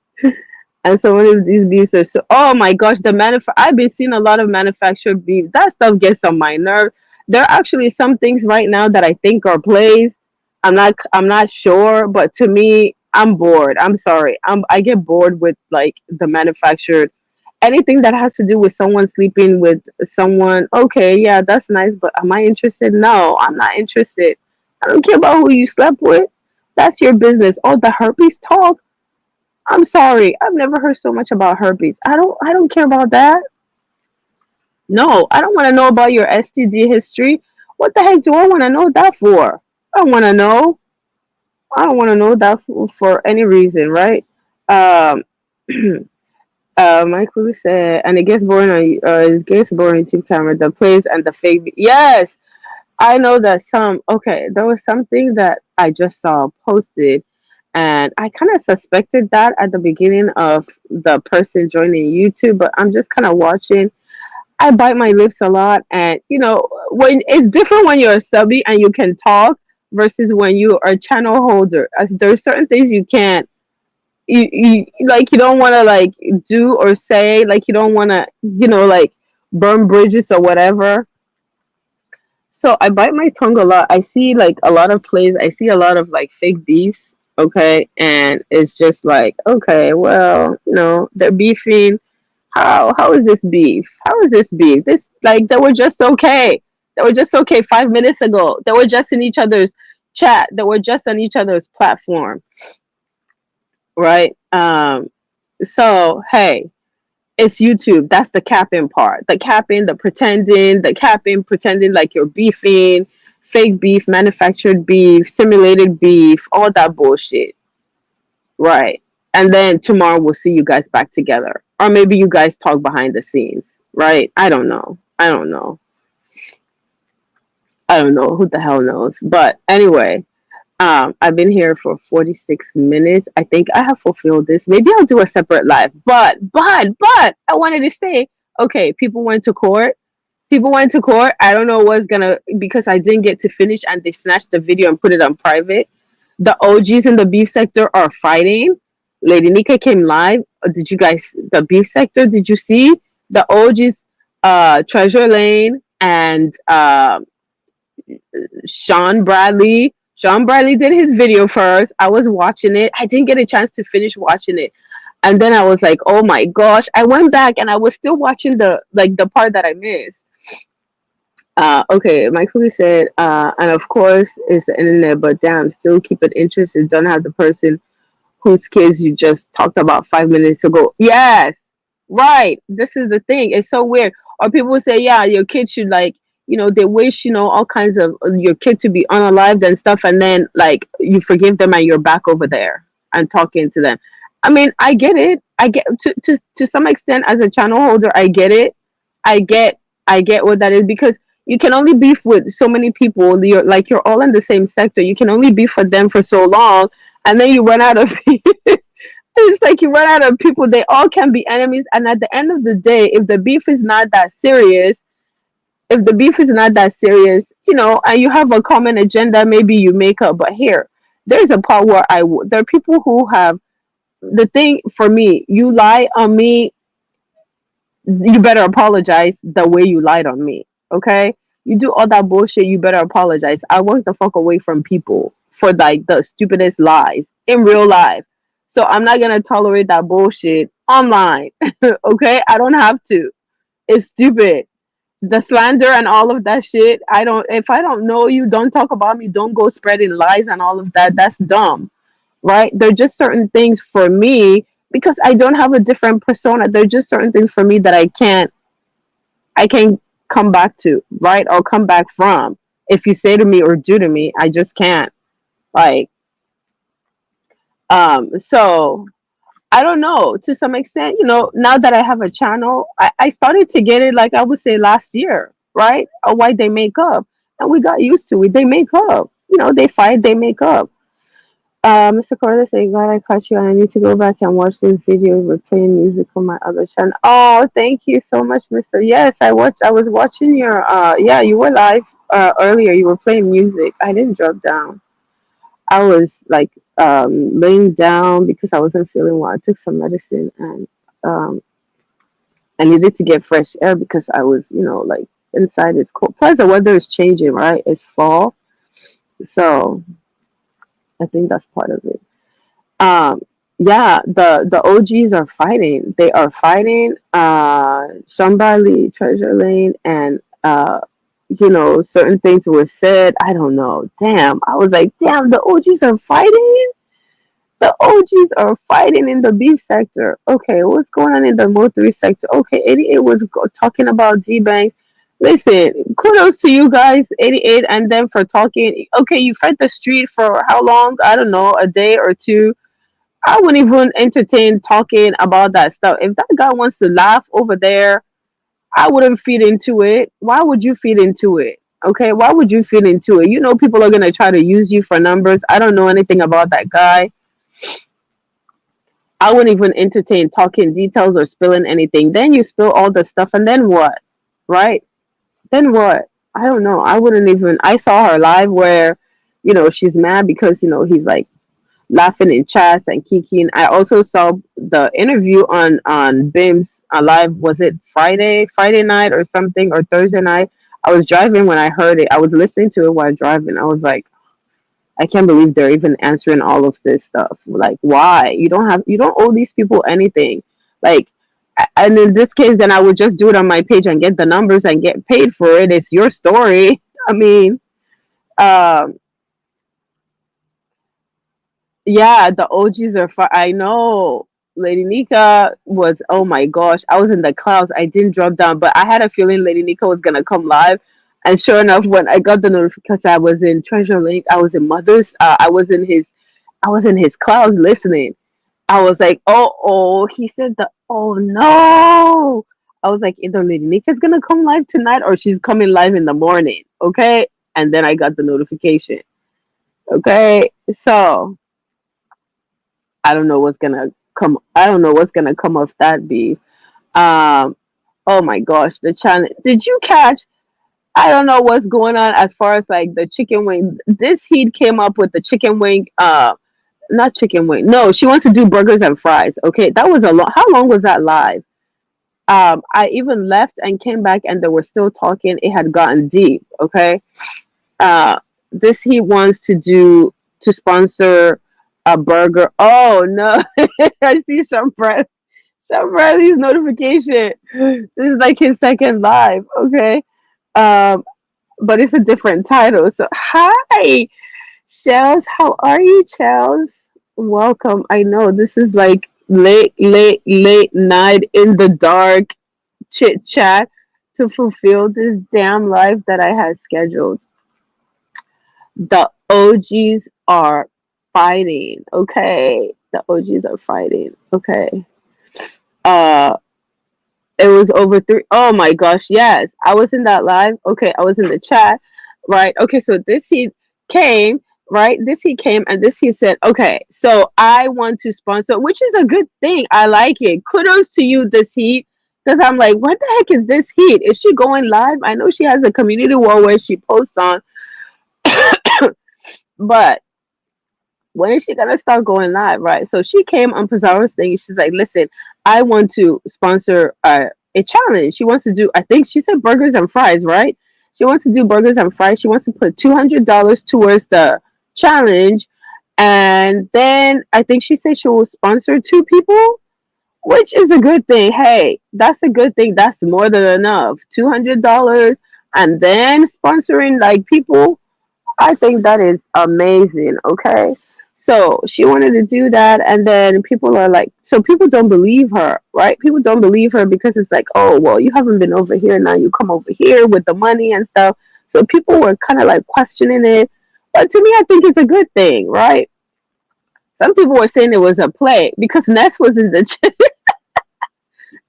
And some of these beefs are so. Oh my gosh, I've been seeing a lot of manufactured beef. That stuff gets on my nerves. There are actually some things right now that I think are plays. I'm not sure, but to me, I'm bored. I'm sorry. I get bored with like the manufactured anything that has to do with someone sleeping with someone. Okay, yeah, that's nice, but am I interested? No, I'm not interested. I don't care about who you slept with. That's your business. Oh, the herpes talk. I'm sorry. I've never heard so much about herpes. I don't care about that. No, I don't want to know about your STD history. What the heck do I want to know that for? I don't want to know. I don't want to know that for any reason, right? Um Michael said, and it gets boring YouTube camera, the plays and the fake. Yes, I know that some. Okay, there was something that I just saw posted, and I kind of suspected that at the beginning of the person joining YouTube, but I'm just kind of watching. I bite my lips a lot, and when it's different when you're a subby and you can talk versus when you are a channel holder. As there's certain things you can't, you don't want to like do or say, like you don't want to, like burn bridges or whatever. So I bite my tongue a lot. I see like a lot of plays. I see a lot of like fake beefs. Okay, and it's just like, okay, well, they're beefing. How is this beef? How is this beef? This, like, they were just okay. They were just okay 5 minutes ago. They were just in each other's chat. They were just on each other's platform, right? So hey, it's YouTube. That's the capping part. The capping, the capping, pretending like you're beefing, fake beef, manufactured beef, simulated beef, all that bullshit. Right. And then tomorrow we'll see you guys back together. Or maybe you guys talk behind the scenes. Right? I don't know. I don't know. I don't know. Who the hell knows? But anyway, I've been here for 46 minutes. I think I have fulfilled this. Maybe I'll do a separate live. But I wanted to say, okay, people went to court. People went to court. I don't know what's gonna, because I didn't get to finish and they snatched the video and put it on private. The OGs in the beef sector are fighting. Lady Nika came live. Did you guys, the beef sector? Did you see the OGs? Treasure Lane and Sean Bradley. Sean Bradley did his video first. I was watching it. I didn't get a chance to finish watching it. And then I was like, "Oh my gosh." I went back and I was still watching the part that I missed. Okay, Michael said, and of course it's the internet, but damn, still keep it interested. Don't have the person whose kids you just talked about 5 minutes ago. Yes, right. This is the thing. It's so weird. Or people say, yeah, your kid should, like, they wish, all kinds of your kid to be unalived and stuff, and then like you forgive them and you're back over there and talking to them. I mean, I get it. I get to some extent as a channel holder, I get it. I get I get what that is, because you can only beef with so many people. You're all in the same sector. You can only beef with them for so long, and then you run out of it's like you run out of people. They all can be enemies, and at the end of the day, if the beef is not that serious, and you have a common agenda, maybe you make up. But here, there's a part where there are people who have the thing for me. You lie on me, you better apologize the way you lied on me. Okay? You do all that bullshit, you better apologize. I walk the fuck away from people for like the stupidest lies in real life. So I'm not gonna tolerate that bullshit online. Okay? I don't have to. It's stupid. The slander and all of that shit. If I don't know you, don't talk about me, don't go spreading lies and all of that. That's dumb, right? There are just certain things for me, because I don't have a different persona. There are just certain things for me that I can come back to, right? Or come back from. If you say to me or do to me, I just can't. Like, so I don't know, to some extent, now that I have a channel, I started to get it, like I would say last year, right? Or why they make up. And we got used to it. They make up. They fight, they make up. Mr. Cordes saying, glad I caught you, and I need to go back and watch this video. We're playing music on my other channel. Oh, thank you so much, Mr. Yes, I was watching your yeah, you were live earlier. You were playing music. I didn't drop down. I was like laying down because I wasn't feeling well. I took some medicine, and um I needed to get fresh air because I was, like, inside it's cold. Plus the weather is changing, right? It's fall. So I think that's part of it. Um, yeah, the OGs are fighting. They are fighting. Shambali, Treasure Lane, and certain things were said. I don't know. Damn, I was like, damn, the OGs are fighting. The OGs are fighting in the beef sector. Okay, what's going on in the Mo3 sector? Okay, 88 was talking about D Banks. Listen, kudos to you guys, 88, and them for talking. Okay, you fed the street for how long? I don't know, a day or two. I wouldn't even entertain talking about that stuff. If that guy wants to laugh over there, I wouldn't feed into it. Why would you feed into it? Okay, why would you feed into it? You know, people are gonna try to use you for numbers. I don't know anything about that guy. I wouldn't even entertain talking details or spilling anything. Then you spill all the stuff, and then what? Right? Then what? I don't know. I wouldn't even. I saw her live where, she's mad because he's like laughing in chats and kikiing. I also saw the interview on Bim's live. Was it Friday night or something, or Thursday night? I was driving when I heard it. I was listening to it while driving. I was like, I can't believe they're even answering all of this stuff. Like, why? You don't owe these people anything. Like, and in this case, then I would just do it on my page and get the numbers and get paid for it. It's your story. I mean, um, yeah, the OGs are far. I know. Lady Nika was, oh my gosh, I was in the clouds. I didn't drop down, but I had a feeling Lady Nika was gonna come live. And sure enough, when I got the notification, I was in Treasure Lake, I was in Mother's, I was in his clouds listening. I was like, oh, he said that, oh no. I was like, either Lady Nika's gonna come live tonight or she's coming live in the morning, okay? And then I got the notification, okay? So I don't know what's gonna come. I don't know what's gonna come of that beef. Um, oh my gosh, the challenge. Did you catch? I don't know what's going on as far as like the chicken wing. This heat came up with the chicken wing. Not chicken wing. No, she wants to do burgers and fries. Okay, that was a long. How long was that live? I even left and came back, and they were still talking. It had gotten deep. Okay. Uh, this he wants to sponsor a burger. Oh no, I see Sean Bradley's notification. This is like his second live. Okay, um, but it's a different title. So hi, Shells. How are you, Shells? Welcome. I know this is like late night in the dark chit chat to fulfill this damn life that I had scheduled. The OGs are fighting. Okay. The OGs are fighting. Okay. Uh it was over three. Oh my gosh, yes. I was in that live. Okay, I was in the chat. Right. Okay, so this he came, right? This he came and this he said, okay, so I want to sponsor, which is a good thing. I like it. Kudos to you, this heat. Because I'm like, what the heck is this heat? Is she going live? I know she has a community wall where she posts on, but when is she gonna start going live, right? So she came on Pizarro's thing. She's like, listen, I want to sponsor a challenge. She wants to do, I think she said burgers and fries, right? She wants to do burgers and fries. She wants to put $200 towards the challenge, and then I think she said she will sponsor two people, which is a good thing. Hey, that's a good thing. That's more than enough. $200, and then sponsoring like people, I think that is amazing. Okay. So she wanted to do that. And then people are like, so people don't believe her, right? People don't believe her because it's like, oh, well, you haven't been over here. Now you come over here with the money and stuff. So people were kind of like questioning it. But to me, I think it's a good thing, right? Some people were saying it was a play because Ness was in the chat.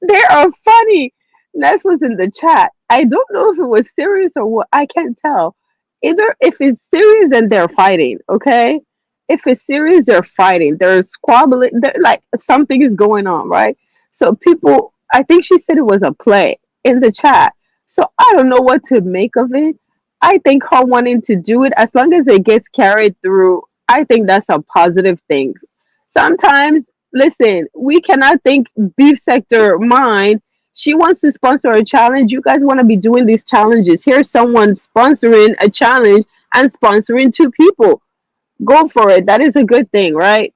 They are funny. Ness was in the chat. I don't know if it was serious or what. I can't tell. Either if it's serious, then they're fighting. Okay, if it's serious, they're fighting. They're squabbling. They're like something is going on, right? So people, I think she said it was a play in the chat. So I don't know what to make of it. I think her wanting to do it, as long as it gets carried through, I think that's a positive thing. Sometimes, listen, we cannot think beef sector mind. She wants to sponsor a challenge. You guys want to be doing these challenges. Here's someone sponsoring a challenge and sponsoring two people. Go for it. That is a good thing, right?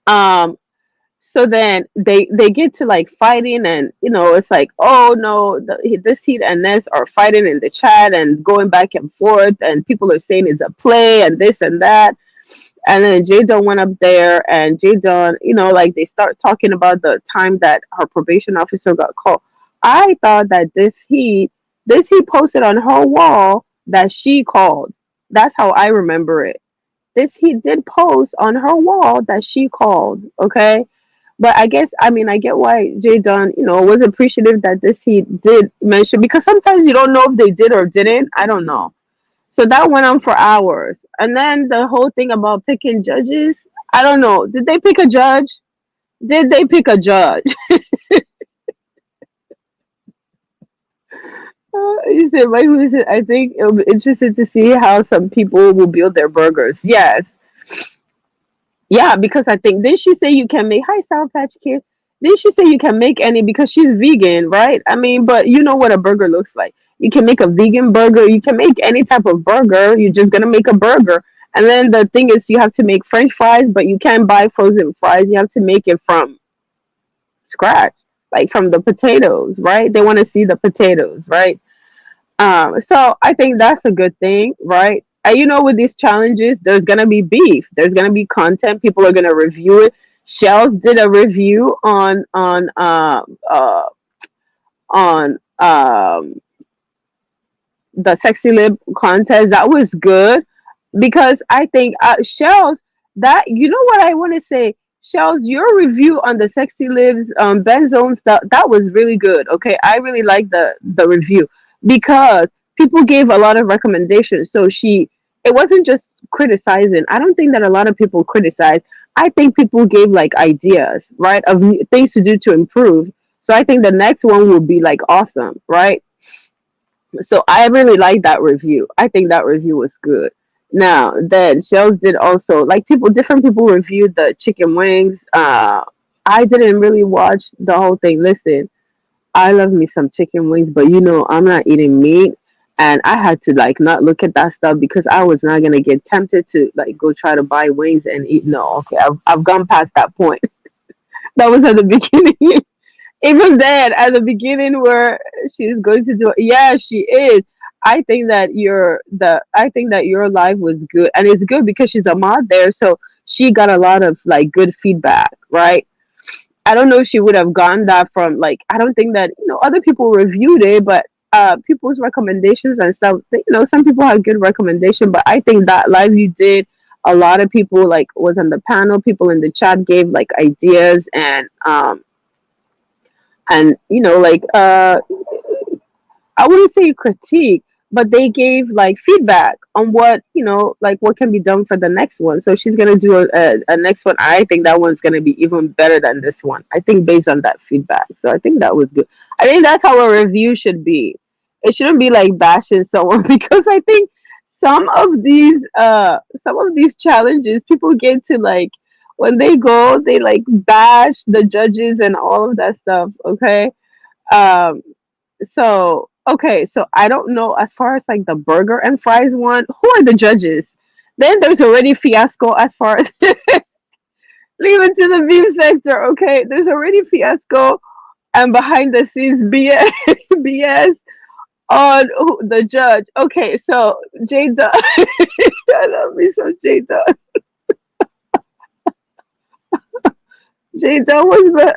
Um, so then they get to like fighting, and it's like, oh no, this heat and Ness are fighting in the chat and going back and forth, and people are saying it's a play and this and that. And then Jay Don went up there, and Jay Don, like they start talking about the time that her probation officer got called. I thought that this he posted on her wall that she called. That's how I remember it. this he did post on her wall that she called. Okay. But I guess, I mean, I get why Jay Dunn, was appreciative that this he did mention, because sometimes you don't know if they did or didn't. I don't know. So that went on for hours. And then the whole thing about picking judges, I don't know. Did they pick a judge? Did they pick a judge? He said, Mike, he said, I think it'll be interesting to see how some people will build their burgers. Yes. Yeah, because I think, didn't she say you can make, hi, Sour Patch Kid? Didn't she say you can make any because she's vegan, right? I mean, but you know what a burger looks like. You can make a vegan burger. You can make any type of burger. You're just going to make a burger. And then the thing is, you have to make French fries, but you can't buy frozen fries. You have to make it from scratch, like from the potatoes, right? They want to see the potatoes, right? So I think that's a good thing, right? And with these challenges, there's gonna be beef. There's gonna be content. People are gonna review it. Shells did a review on the sexy lip contest. That was good because I think Shells, that, what I want to say, Shells, your review on the sexy lips benzones, that was really good. Okay, I really like the review because people gave a lot of recommendations. So it wasn't just criticizing. I don't think that a lot of people criticize. I think people gave like ideas, right, of things to do to improve. So I think the next one will be like awesome, right? So I really like that review. I think that review was good. Now then, Shells did also, like, different people reviewed the chicken wings. I didn't really watch the whole thing. Listen, I love me some chicken wings, but I'm not eating meat, and I had to like not look at that stuff because I was not gonna get tempted to like go try to buy wings and eat. No, okay, I've gone past that point. That was at the beginning. Even then, at the beginning, where she's going to do, yeah, she is. I think that your live was good, and it's good because she's a mod there, so she got a lot of like good feedback, right? I don't know if she would have gotten that from, like, I don't think that other people reviewed it, but people's recommendations and stuff. Some people have good recommendation, but I think that live you did, a lot of people like was on the panel. People in the chat gave like ideas and like I wouldn't say critique, but they gave like feedback on what like what can be done for the next one. So she's gonna do a next one. I think that one's gonna be even better than this one. I think based on that feedback. So I think that was good. I think that's how a review should be. It shouldn't be like bashing someone because I think some of these challenges people get to like when they go they like bash the judges and all of that stuff. Okay. Um, so okay, so I don't know as far as like the burger and fries one, who are the judges? Then there's already fiasco as far as leave it to the beef sector, okay? There's already fiasco and behind the scenes BS BS on the judge. Okay, so Jada I love me some Jada. Jada was the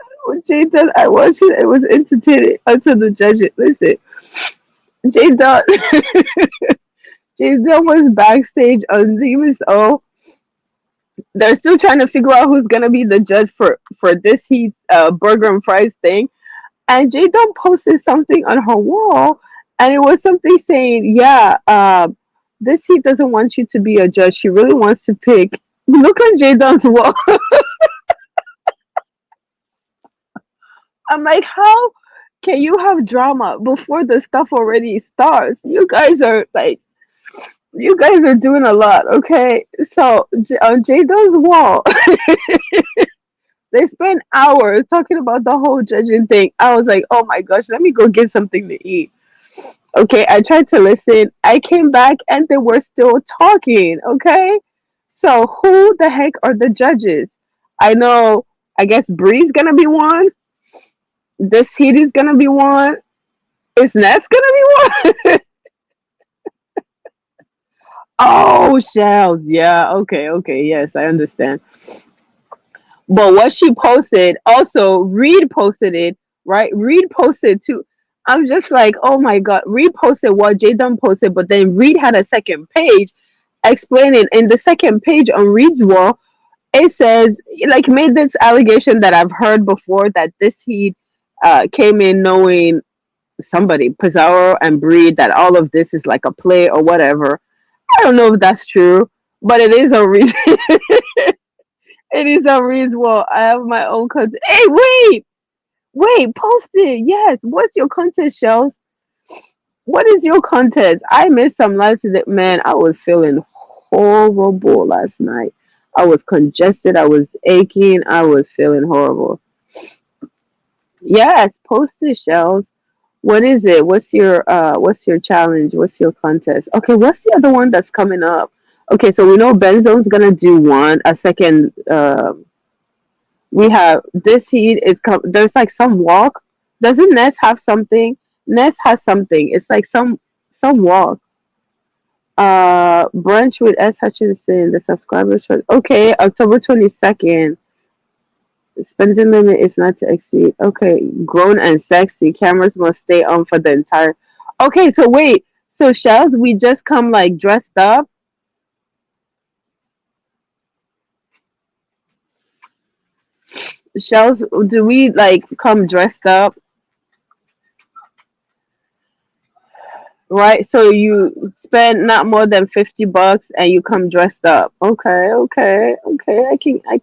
Jada I watched it, it was entertaining until the judge. Listen, Jada Jada was backstage on Demons O. They're still trying to figure out who's gonna be the judge for this heat burger and fries thing. And Jada posted something on her wall, and it was something saying, "Yeah, this heat doesn't want you to be a judge. She really wants to pick." Look on Jada's wall. I'm like, how can you have drama before the stuff already starts? You guys are doing a lot, okay? So on Jada's wall, they spent hours talking about the whole judging thing. I was like, oh my gosh, let me go get something to eat. Okay, I tried to listen. I came back and they were still talking, okay? So who the heck are the judges? I know, I guess Bree's gonna be one. This heat is gonna be one. Is Ness gonna be one? Oh, shells. Yeah, okay, okay. Yes, I understand. But what she posted, also Reed posted it, right? Reed posted too. I'm just like, oh my god, Reed posted what Jaden posted, but then Reed had a second page explaining in the second page on Reed's wall. It says, like, made this allegation that I've heard before, that this heat came in knowing somebody, Pizarro and Breed, that all of this is like a play or whatever. I don't know if that's true, but it is a reason. It is unreasonable. I have my own content. Hey, wait, post it. Yes. What's your contest, Shells? What is your contest? I missed some last night. Man, I was feeling horrible last night. I was congested. I was aching. I was feeling horrible. Yes, post it, Shells. What is it? What's your challenge? What's your contest? Okay, what's the other one that's coming up? Okay, so we know Benzo's gonna do one, a second. We have this heat is there's like some walk. Doesn't Ness have something? Ness has something. It's like some walk. Brunch with S Hutchinson, the subscribers. Okay, October 22nd. Spending limit is not to exceed. Okay, grown and sexy. Cameras must stay on for the entire. Okay, so wait. So Shells, we just come like dressed up. Shells, do we like come dressed up? Right, so you spend not more than $50 and you come dressed up. Okay. I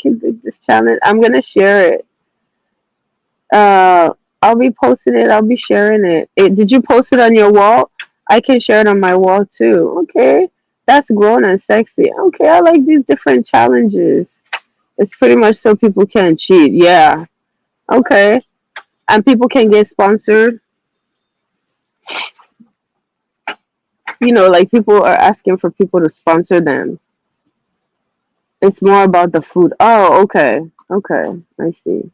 can do this challenge. I'm gonna share it. Uh, I'll be posting it. I'll be sharing it. Did you post it on your wall? I can share it on my wall too. Okay, that's grown and sexy. Okay, I like these different challenges. It's pretty much so people can cheat. Yeah. Okay, and people can get sponsored. Like people are asking for people to sponsor them. It's more about the food. Oh, okay. Okay. I see.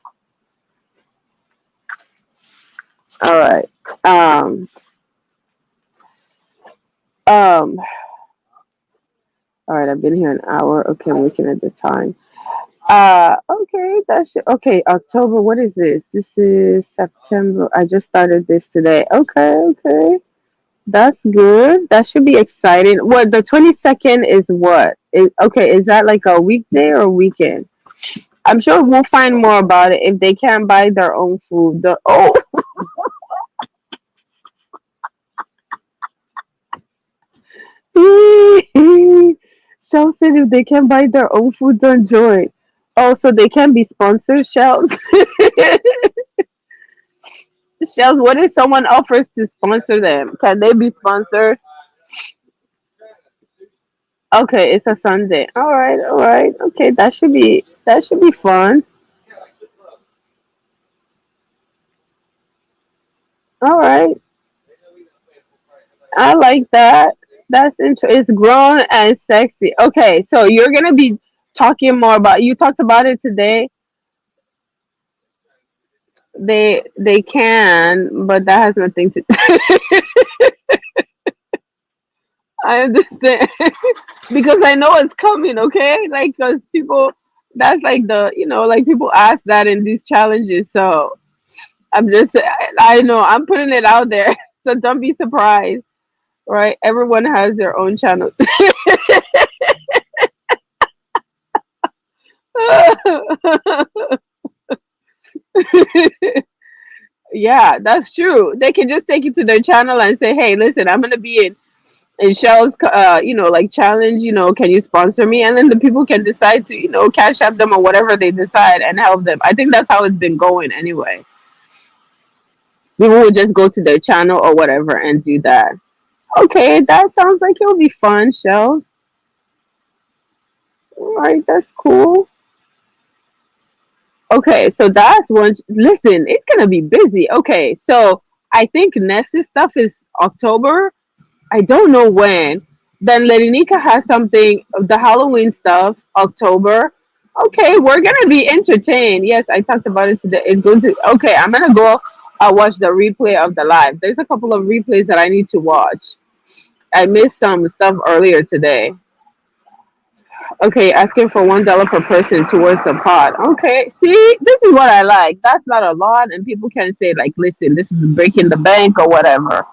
All right. Um, um, all right. I've been here an hour. Okay. I'm looking at the time. Okay. Okay. October. What is this? This is September. I just started this today. Okay. That's good. That should be exciting. What, the 22nd is what? Okay. Is that like a weekday or a weekend? I'm sure we'll find more about it if they can't buy their own food. Shell said if they can buy their own food, don't join. Oh, so they can be sponsored, Shells? Shells, what if someone offers to sponsor them? Can they be sponsored? Okay, it's a Sunday. All right. Okay, that should be fun. All right. I like that. That's interesting. It's grown and sexy. Okay, so you're gonna be talking more about. You talked about it today. They can, but that has nothing to. I understand because I know it's coming. Okay, like because people, that's like like people ask that in these challenges. So I know I'm putting it out there. So don't be surprised. Right? Everyone has their own channel. Yeah, that's true. They can just take you to their channel and say, "Hey, listen, I'm gonna be in Shell's, like challenge. Can you sponsor me?" And then the people can decide to, cash up them or whatever they decide and help them. I think that's how it's been going anyway. People will just go to their channel or whatever and do that. Okay, that sounds like it'll be fun, Shells. All right, that's cool. Okay, so that's one. Listen, it's gonna be busy. Okay, so I think Ness's stuff is October. I don't know when. Then Lerinica has something, the Halloween stuff, October. Okay, we're gonna be entertained. Yes, I talked about it today. It's going to. Okay, I'm gonna go watch the replay of the live. There's a couple of replays that I need to watch. I missed some stuff earlier today. Okay, asking for $1 per person towards the pot. Okay, see, this is what I like. That's not a lot, and people can say like, "Listen, this is breaking the bank or whatever."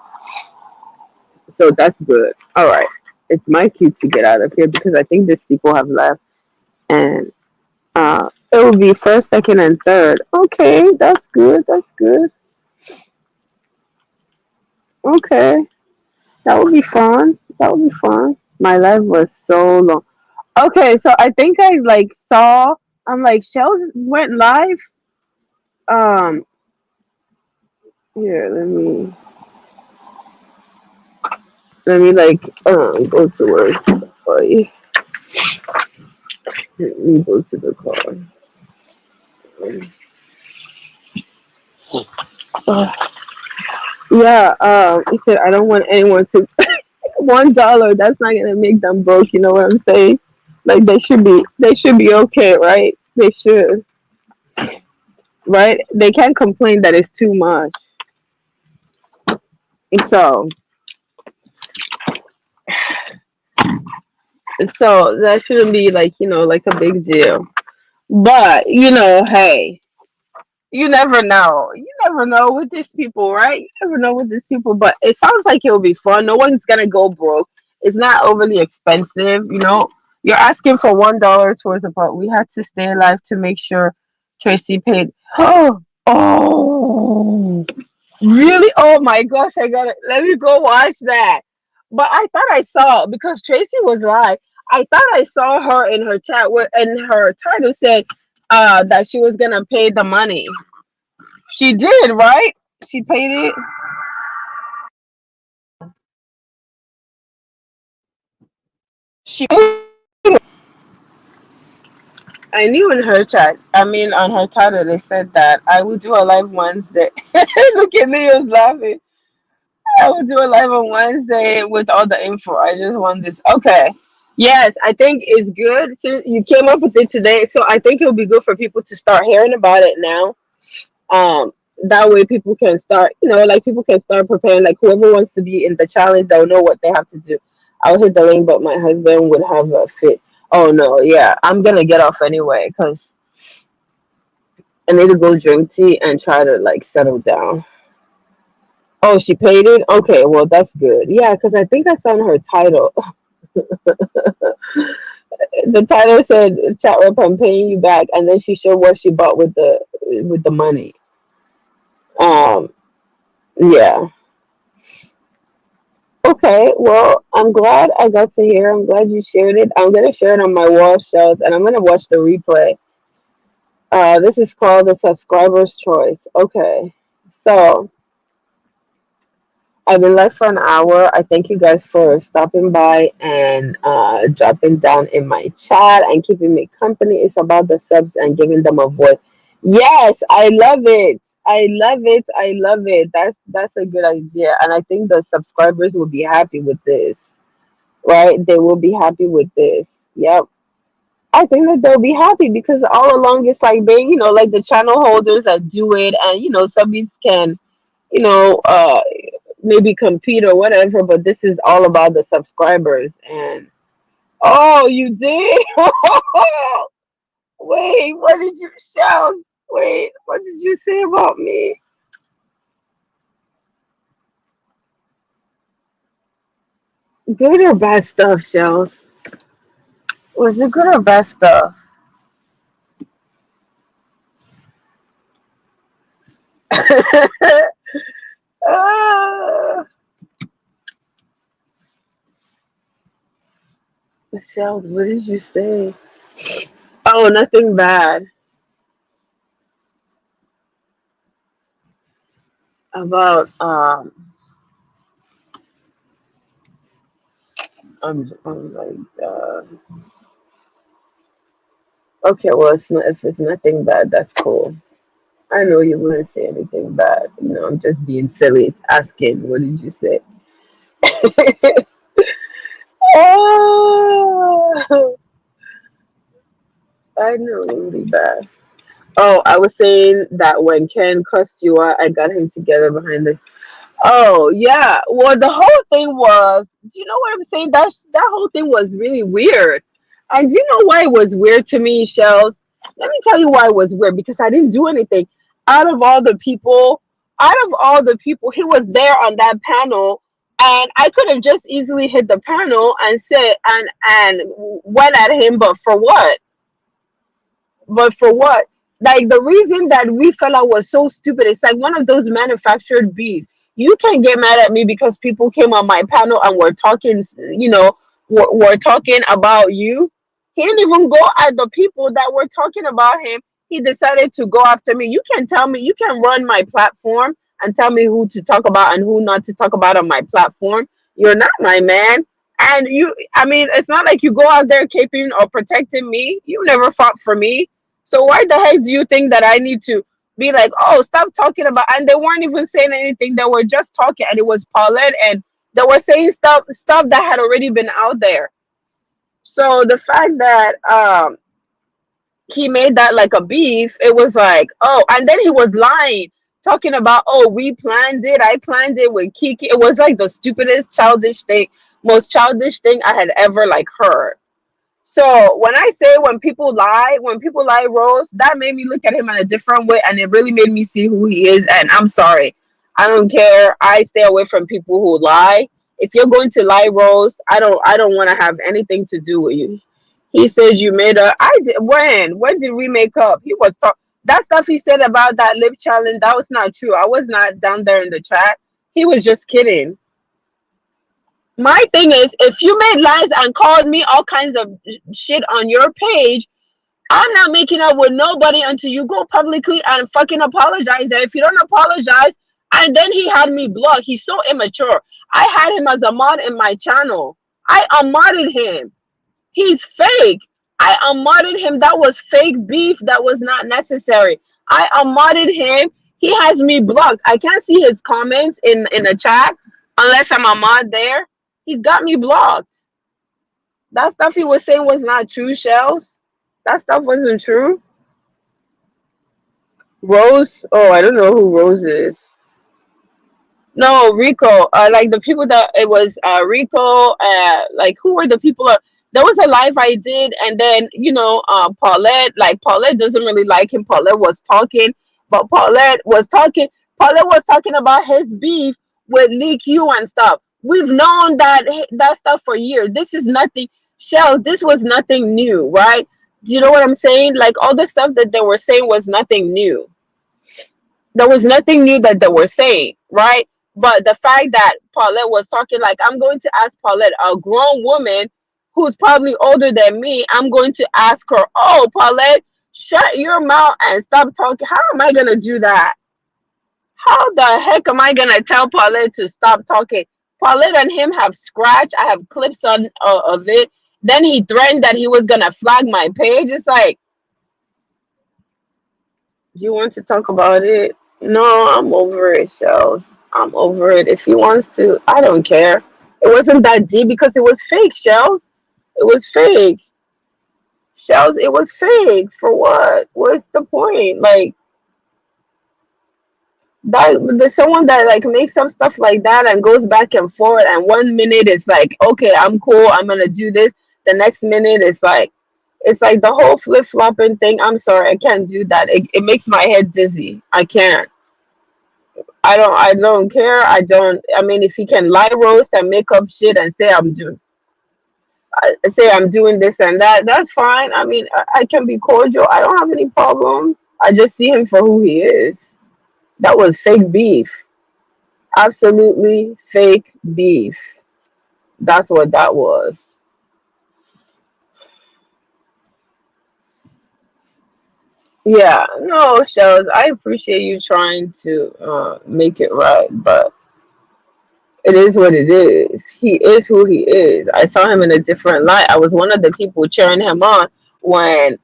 So that's good. All right. it's my cue to get out of here because I think these people have left, and it will be first, second, and third. Okay, that's good. That's good. Okay, that would be fun. That would be fun. My life was so long. Okay, so I think I like saw. I'm like Shells went live. Um, here, let me like go to where Safari. Let me go to the car. Uh, yeah, he said I don't want anyone to $1. That's not gonna make them broke. You know what I'm saying? Like they should be okay, right? They should, right? They can't complain that it's too much. So so that shouldn't be like like a big deal. But hey, you never know. You never know with these people, right? You never know with these people. But it sounds like it'll be fun. No one's gonna go broke. It's not overly expensive. You're asking for $1 towards a but we had to stay alive to make sure Tracy paid. Oh, really? Oh my gosh, I got it. Let me go watch that. But I thought I saw because Tracy was live. I thought I saw her in her chat where and her title said that she was gonna pay the money. She did, right? She paid it. She paid. I knew in her chat. I mean, on her title, they said that I will do a live Wednesday. Look at me, was laughing. I will do a live on Wednesday with all the info. I just want this. Okay. Yes, I think it's good since you came up with it today. So I think it'll be good for people to start hearing about it now. Um, that way people can start, like people can start preparing. Like whoever wants to be in the challenge, they'll know what they have to do. I'll hit the link, but my husband would have a fit. Oh no, yeah, I'm gonna get off anyway because I need to go drink tea and try to like settle down. Oh, she paid it. Okay, well that's good. Yeah, because I think that's on her title. The title said chat rep, I'm paying you back, and then she showed what she bought with the money. Um, yeah. Okay, well, I'm glad I got to hear. I'm glad you shared it. I'm gonna share it on my wall shelves, and I'm gonna watch the replay. This is called the subscriber's choice. Okay, so I've been live for an hour. I thank you guys for stopping by and dropping down in my chat and keeping me company. It's about the subs and giving them a voice. Yes, I love it. I love it. I love it. That's a good idea, and I think the subscribers will be happy with this. Right? They will be happy with this. Yep. I think that they'll be happy because all along it's like being, like the channel holders that do it, and subbies can, you know, uh, maybe compete or whatever, but this is all about the subscribers. And oh, you did? Wait, what did you shout? Wait, what did you say about me? Good or bad stuff, Shells? Was it good or bad stuff? Ah, Shells, what did you say? Oh, nothing bad about I'm like okay, well it's not if it's nothing bad, that's cool. I know you wouldn't say anything bad. I'm just being silly asking what did you say? Oh, I know really bad. Oh, I was saying that when Ken cussed you out, I got him together behind the. Oh yeah. Well, the whole thing was. Do you know what I'm saying? That whole thing was really weird. And do you know why it was weird to me, Shells? Let me tell you why it was weird. Because I didn't do anything. Out of all the people, out of all the people, he was there on that panel. And I could have just easily hit the panel and said and went at him, but for what? But for what? Like the reason that we felt out was so stupid. It's like one of those manufactured beefs. You can't get mad at me because people came on my panel and were talking, were talking about you. He didn't even go at the people that were talking about him. He decided to go after me. You can tell me, you can run my platform and tell me who to talk about and who not to talk about on my platform. You're not my man. And I mean, it's not like you go out there keeping or protecting me. You never fought for me. So why the heck do you think that I need to be like, oh, stop talking about? And they weren't even saying anything. They were just talking, and it was Paulette, and they were saying stuff that had already been out there. So the fact that he made that like a beef, it was like, oh, and then he was lying, talking about, oh, we planned it. I planned it with Kiki. It was like the stupidest, childish thing, most childish thing I had ever like heard. So when I say when people lie, Rose, that made me look at him in a different way, and it really made me see who he is. And I'm sorry, I don't care. I stay away from people who lie. If you're going to lie, Rose, I don't want to have anything to do with you. He said you made a. I did when did we make up? He was talk that stuff he said about that lip challenge. That was not true. I was not down there in the chat. He was just kidding. My thing is, if you made lies and called me all kinds of shit on your page, I'm not making up with nobody until you go publicly and fucking apologize. And if you don't apologize, and then he had me blocked. He's so immature. I had him as a mod in my channel. I unmodded him. He's fake. I unmodded him. That was fake beef. That was not necessary. I unmodded him. He has me blocked. I can't see his comments in the chat unless I'm a mod there. He's got me blocked. That stuff he was saying was not true, Shells. That stuff wasn't true. Rose? Oh, I don't know who Rose is. No, Rico. Like the people that it was Rico. Like who were the people? There was a live I did, and then Paulette. Like Paulette doesn't really like him. Paulette was talking, but Paulette was talking about his beef with Leak You and stuff. We've known that stuff for years. This is nothing. Shells. This was nothing new, right? Do you know what I'm saying? Like all the stuff that they were saying was nothing new. There was nothing new that they were saying, right? But the fact that Paulette was talking, like, I'm going to ask Paulette, a grown woman who's probably older than me, I'm going to ask her, oh, Paulette, shut your mouth and stop talking. How am I going to do that? How the heck am I going to tell Paulette to stop talking? Paulette and him have scratched. I have clips of it. Then he threatened that he was going to flag my page. It's like, do you want to talk about it? No, I'm over it, Shells. I'm over it. If he wants to, I don't care. It wasn't that deep because it was fake, Shells. It was fake. Shells, it was fake. For what? What's the point? Like that there's someone that like makes some stuff like that and goes back and forth, and 1 minute it's like, okay, I'm cool, I'm gonna do this. The next minute it's like the whole flip flopping thing. I'm sorry, I can't do that. It makes my head dizzy. I can't. I don't care. I mean, if he can lie roast and make up shit and say I'm doing this and that, that's fine. I mean, I can be cordial. I don't have any problem. I just see him for who he is. That was fake beef. Absolutely fake beef. That's what that was. Yeah, no, Shells, I appreciate you trying to make it right, but it is what it is. He is who he is. I saw him in a different light. I was one of the people cheering him on when,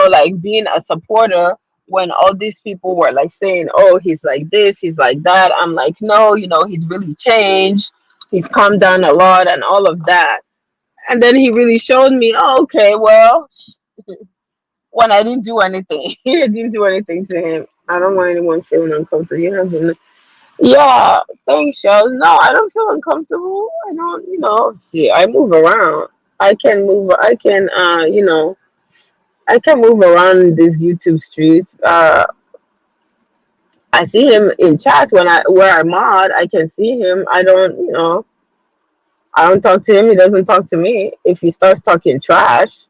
like being a supporter when all these people were like saying, oh, he's like this, he's like that. I'm like, no, he's really changed. He's calmed down a lot and all of that. And then he really showed me, oh, okay, well, when I didn't do anything. I didn't do anything to him. I don't want anyone feeling uncomfortable. Yeah, thanks, Shells. No, I don't feel uncomfortable. I don't, see, I move around. I can move around these YouTube streets. I see him in chats when I where I mod. I can see him. I don't, I don't talk to him. He doesn't talk to me. If he starts talking trash,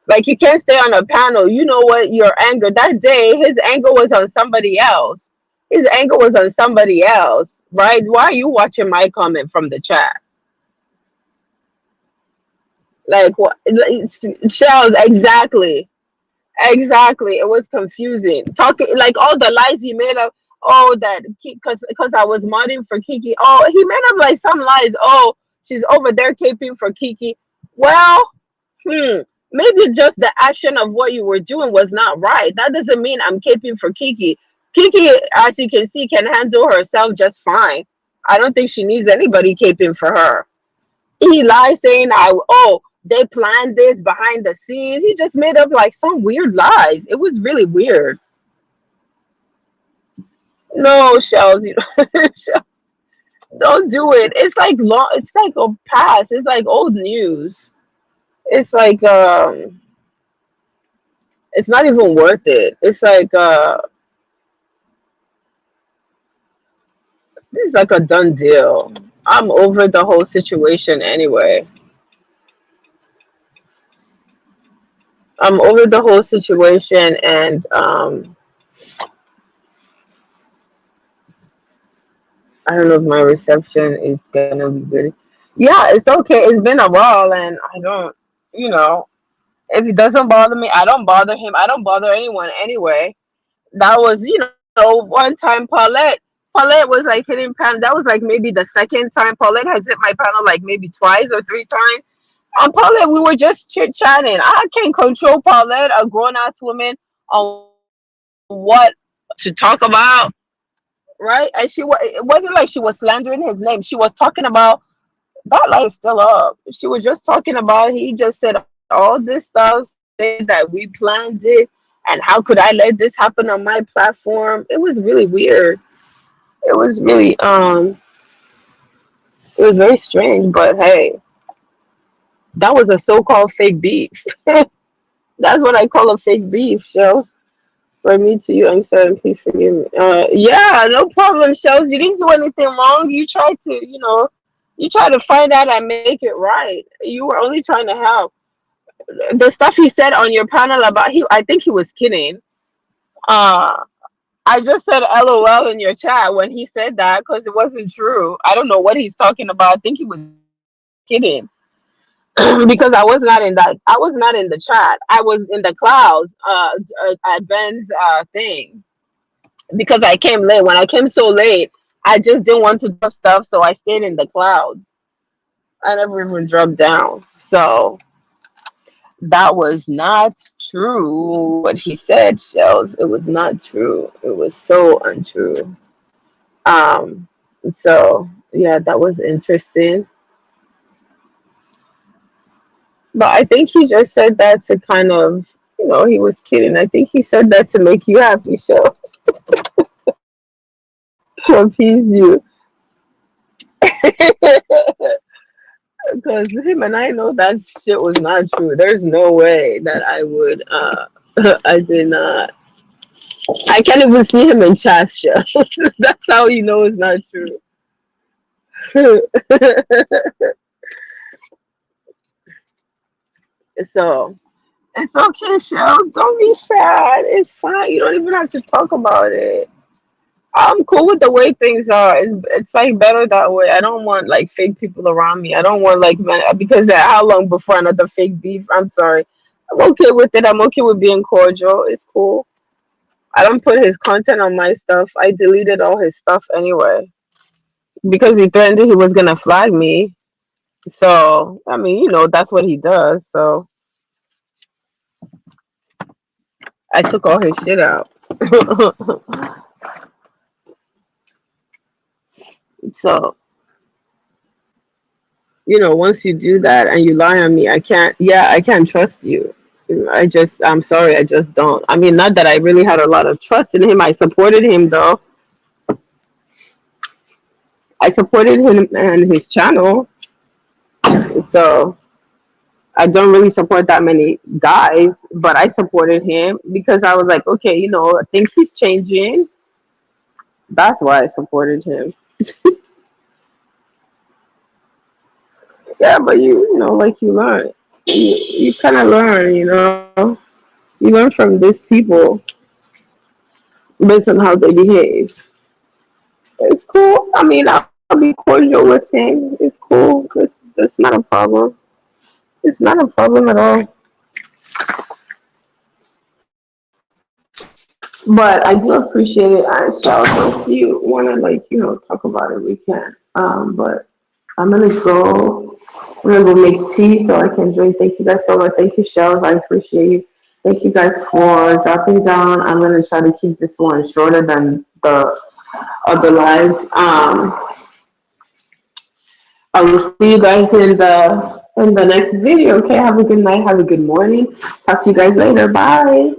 like you can't stay on a panel. You know what? Your anger that day, his anger was on somebody else. His anger was on somebody else, right? Why are you watching my comment from the chat? Like what? Shells, exactly. Exactly. It was confusing. Talking like all the lies he made up. Oh, that because I was modding for Kiki. Oh, he made up like some lies. Oh, she's over there caping for Kiki. Well, hmm, maybe just the action of what you were doing was not right. That doesn't mean I'm caping for Kiki. Kiki, as you can see, can handle herself just fine. I don't think she needs anybody caping for her. He lied saying they planned this behind the scenes. He just made up like some weird lies. It was really weird. No, Shells, Shells, don't do it. It's like long. It's like a past. It's like old news. It's like it's not even worth it. It's like this is like a done deal. I'm over the whole situation anyway. I'm over the whole situation, and I don't know if my reception is gonna be good. Yeah, it's okay. It's been a while, and I don't, you know, if it doesn't bother me, I don't bother him. I don't bother anyone anyway. That was, one time Paulette was like hitting panel. That was like maybe the second time Paulette has hit my panel, like maybe twice or three times. And Paulette, we were just chit chatting. I can't control Paulette, a grown ass woman, on what to talk about, right? And it wasn't like she was slandering his name. She was talking about that light is still up. She was just talking about he just said all this stuff, saying that we planned it, and how could I let this happen on my platform? It was really weird. It was really it was very strange, but hey, that was a so-called fake beef. That's what I call a fake beef, Shells. For me to you, I'm sorry, please forgive me. Yeah, no problem, Shells. You didn't do anything wrong. You tried to, you tried to find out and make it right. You were only trying to help. The stuff he said on your panel about I think he was kidding. Uh, I just said LOL in your chat when he said that because it wasn't true. I don't know what he's talking about. I think he was kidding because I was not in the chat. I was in the clouds at Ben's thing because I came late. When I came so late, I just didn't want to drop stuff, so I stayed in the clouds. I never even dropped down. So that was not true. What he said, Shells, it was not true. It was so untrue. Um, so yeah, that was interesting. But I think he just said that to kind of, he was kidding. I think he said that to make you happy, so to appease you. Because him and I know that shit was not true. There's no way that I would. I did not. I can't even see him in chat show. That's how you know it's not true. So it's okay, Shells. Don't be sad. It's fine. You don't even have to talk about it. I'm cool with the way things are. It's like better that way. I don't want like fake people around me. I don't want like because how long before another fake beef? I'm sorry. I'm okay with it. I'm okay with being cordial. It's cool. I don't put his content on my stuff. I deleted all his stuff anyway because he threatened he was gonna flag me. So I mean, that's what he does. So I took all his shit out. So once you do that and you lie on me, I can't trust you. I'm sorry, I just don't. I mean, not that I really had a lot of trust in him. I supported him though. I supported him and his channel. So I don't really support that many guys, but I supported him because I was like, okay, I think he's changing. That's why I supported him. Yeah, but like you learn, you kind of learn, you learn from these people based on how they behave. It's cool. I mean, I'll be cordial with him. It's cool. That's not a problem. It's not a problem at all. But I do appreciate it. I shall. So if you want to, like, talk about it, we can. But I'm gonna go. I'm gonna go make tea so I can drink. Thank you guys so much. Thank you, Shells. I appreciate you. Thank you guys for dropping down. I'm gonna try to keep this one shorter than the other lives. I will see you guys in the next video. Okay, have a good night. Have a good morning. Talk to you guys later. Bye.